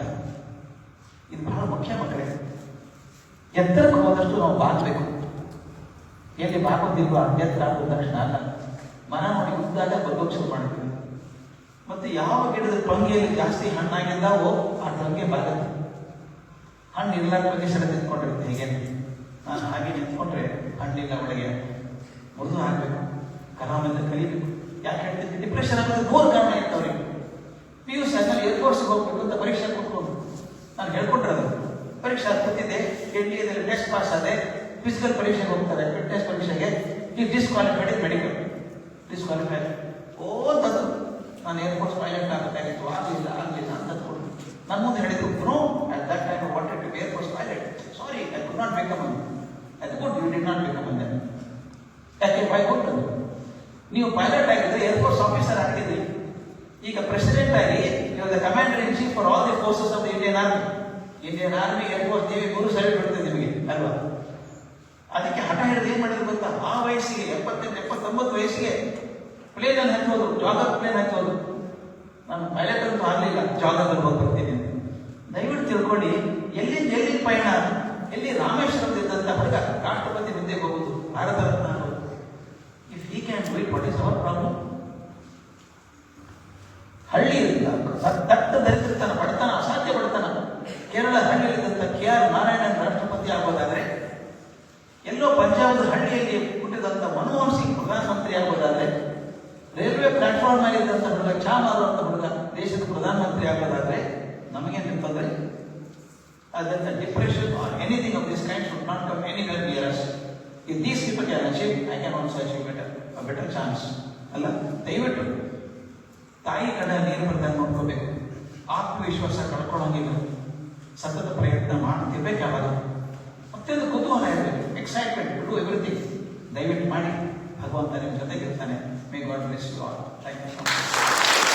[SPEAKER 1] ಇದು ಬಹಳ ಮುಖ್ಯ ಮಕ್ಕಳೇ. ಎತ್ತರಕ್ಕೆ ಹೋದಷ್ಟು ನಾವು ಬಾಗಬೇಕು. ಎಲ್ಲಿ ಬಾಗೋದಿಲ್ವಾ ಎತ್ತರ ಆದ ತಕ್ಷಣ ಅಲ್ಲ, ಮನ ನೋಡಿ ಉದ್ದಾಗ ಬಗ್ಗೋಕ್ ಶುರು ಮಾಡ್ತೀವಿ. ಮತ್ತು ಯಾವ ಗಿಡದ ಟೊಂಗೆಯಲ್ಲಿ ಜಾಸ್ತಿ ಹಣ್ಣಾಗಿದ್ದಾವೋ ಆ ಟೊಂಗೆ ಬಾಗುತ್ತೆ. ಹಣ್ಣು ಇರ್ಲಾರ ಪ್ರದೇಶದ ನಿಂತ್ಕೊಂಡಿರುತ್ತೆ. ಹೇಗೆ ನಾನು ಹಾಗೆ ನಿಂತ್ಕೊಂಡ್ರೆ ಹಣ್ಣಿಲ್ಲ, ಒಳಗೆ ಮುರಿದು ಹಾಕಬೇಕು, ಕಲಾಮಿಂದ ಕಲಿಬೇಕು. ಯಾಕೆ ಹೇಳ್ತೀನಿ, ಡಿಪ್ರೆಷನ್ ಅನ್ನೋದು 100 ಕಾರಣ ಇರ್ತವ್ರಿಗೆ. PUC ಆದ್ಮೇಲೆ ಏರ್ಫೋರ್ಸ್ಗೆ ಹೋಗ್ಬೇಕು ಅಂತ ಪರೀಕ್ಷೆ ಕೊಟ್ಕೊಂಡು ನಾನು ಹೇಳ್ಕೊಟ್ರೆ ಪರೀಕ್ಷೆ ಕೂತಿದ್ದೆ, NDAದಲ್ಲಿ ಟೆಸ್ಟ್ ಪಾಸ್ ಆದೆ, ಫಿಸಿಕಲ್ ಪರೀಕ್ಷೆಗೆ ಹೋಗ್ತಾರೆ, ಫಿಟ್ನೆಸ್ ಪರೀಕ್ಷೆಗೆ. ಈ ಡಿಸ್ಕ್ವಾಲಿಫೈಡ್ ಮೆಡಿಕಲ್ ಡಿಸ್ಕ್ವಾಲಿಫೈಡ್ ಓದದ್ದು. ನಾನು ಏರ್ಫೋರ್ಸ್ ಪೈಲಟ್ ಆಗಬೇಕಾಗಿತ್ತು, ಆಗಲಿಲ್ಲ ಅಂತ ಕೊಡು. ನನ್ನ ಮುಂದೆ ಹೇಳಿದ್ರು, no at that time I wanted to be air force pilot. Sorry, I could not become an. ಅದು good, you did not become an. ಯಾಕೆ ವೈ ಗುಡ್? ನೀವು ಪೈಲಟ್ ಆಗಿದ್ರೆ ಏರ್ಫೋರ್ಸ್ ಆಫೀಸರ್ ಆಗಿದ್ರಿ. ಈಗ ಪ್ರೆಸಿಡೆಂಟ್ ಆಗಿ you are the commander in chief for all the forces of the Indian army. Indian army, air force, navy 3 ಸರಿ ಬಿಡ್ತದೆ ನಿಮಗೆ ಅಲ್ವಾ? ಅದಕ್ಕೆ ಹಠ ಹಿಡಿದು ಏನ್ ಮಾಡಿದ್ರು ಗೊತ್ತಾ, ಆ ವಯಸ್ಸಿಗೆ 78-79 ವಯಸ್ಸಿಗೆ ಪ್ಲೇನಲ್ಲಿ ಹತ್ತೋದು, ಜಾಗರ್ ಪ್ಲೇನ್ ಹತ್ತೋದು. ನಾನು ಪೈಲಟ್ ಅಂತೂ ಆಗಲಿಲ್ಲ, ಜಾಗದಲ್ಲಿ ಹೋಗಿ ಬರ್ತೀನಿ. ದಯವಿಟ್ಟು ತಿಳ್ಕೊಳ್ಳಿ, ಎಲ್ಲಿ ಪಯಣ, ಎಲ್ಲಿ ರಾಮೇಶ್ವರದಿದ್ದಂಥ ಹುಡುಗ ರಾಷ್ಟ್ರಪತಿ ಹುದ್ದೆಗೆ ಹೋಗುದು, ಭಾರತ ರತ್ನ ಆಗೋದು. If he can do it, what is our problem? ಹಳ್ಳಿ ದಟ್ಟ ದರಿದ್ರತನ, ಬಡತನ, ಅಸಾಧ್ಯ ಬಡತನ. ಕೇರಳ ಹಳ್ಳಿಯಲ್ಲಿದ್ದಂಥ KR ನಾರಾಯಣನ್ ರಾಷ್ಟ್ರಪತಿ ಆಗೋದಾದ್ರೆ, ಎಲ್ಲೋ ಪಂಜಾಬದ ಹಳ್ಳಿಯಲ್ಲಿ ಹುಟ್ಟಿದಂಥ ಮನಮೋಹನ್ ಸಿಂಗ್ ಪ್ರಧಾನಮಂತ್ರಿ ಆಗೋದಾದ್ರೆ, ರೈಲ್ವೆ ಪ್ಲಾಟ್ಫಾರ್ಮ್ ಮೇಲಿದ್ದಂಥ ಹುಡುಗ, ಚಾ ಮಾರುವಂಥ ಹುಡುಗ ದೇಶದ ಪ್ರಧಾನಮಂತ್ರಿ ಆಗೋದಾದ್ರೆ ನಮಗೇನು ತೊಂದರೆ? ಅದರಿಂದ depression or anything of this kind should not come anywhere near us. If these people can achieve, I can also achieve better chance ಅಲ್ಲ. ದಯವಿಟ್ಟು ತಾಯಿ ಕಡೆ ನೀರು ಬರ್ದಂಗೆ ನೋಡ್ಕೋಬೇಕು. ಆತ್ಮವಿಶ್ವಾಸ ಕಳ್ಕೊಳ್ಳೋಂಗಿಲ್ಲ. ಸತತ ಪ್ರಯತ್ನ ಮಾಡ್ತಿರ್ಬೇಕು. ಯಾವಾಗ ಮತ್ತೊಂದು ಕುತೂಹಲ ಇರಬೇಕು, ಎಕ್ಸೈಟ್ಮೆಂಟ್ ಟು ಡೂ ಎವ್ರಿಥಿಂಗ್. ದಯವಿಟ್ಟು ಮಾಡಿ. ಭಗವಂತ ನಿಮ್ಮ ಜೊತೆಗಿರ್ತಾನೆ. May God bless you all. Thank you so much.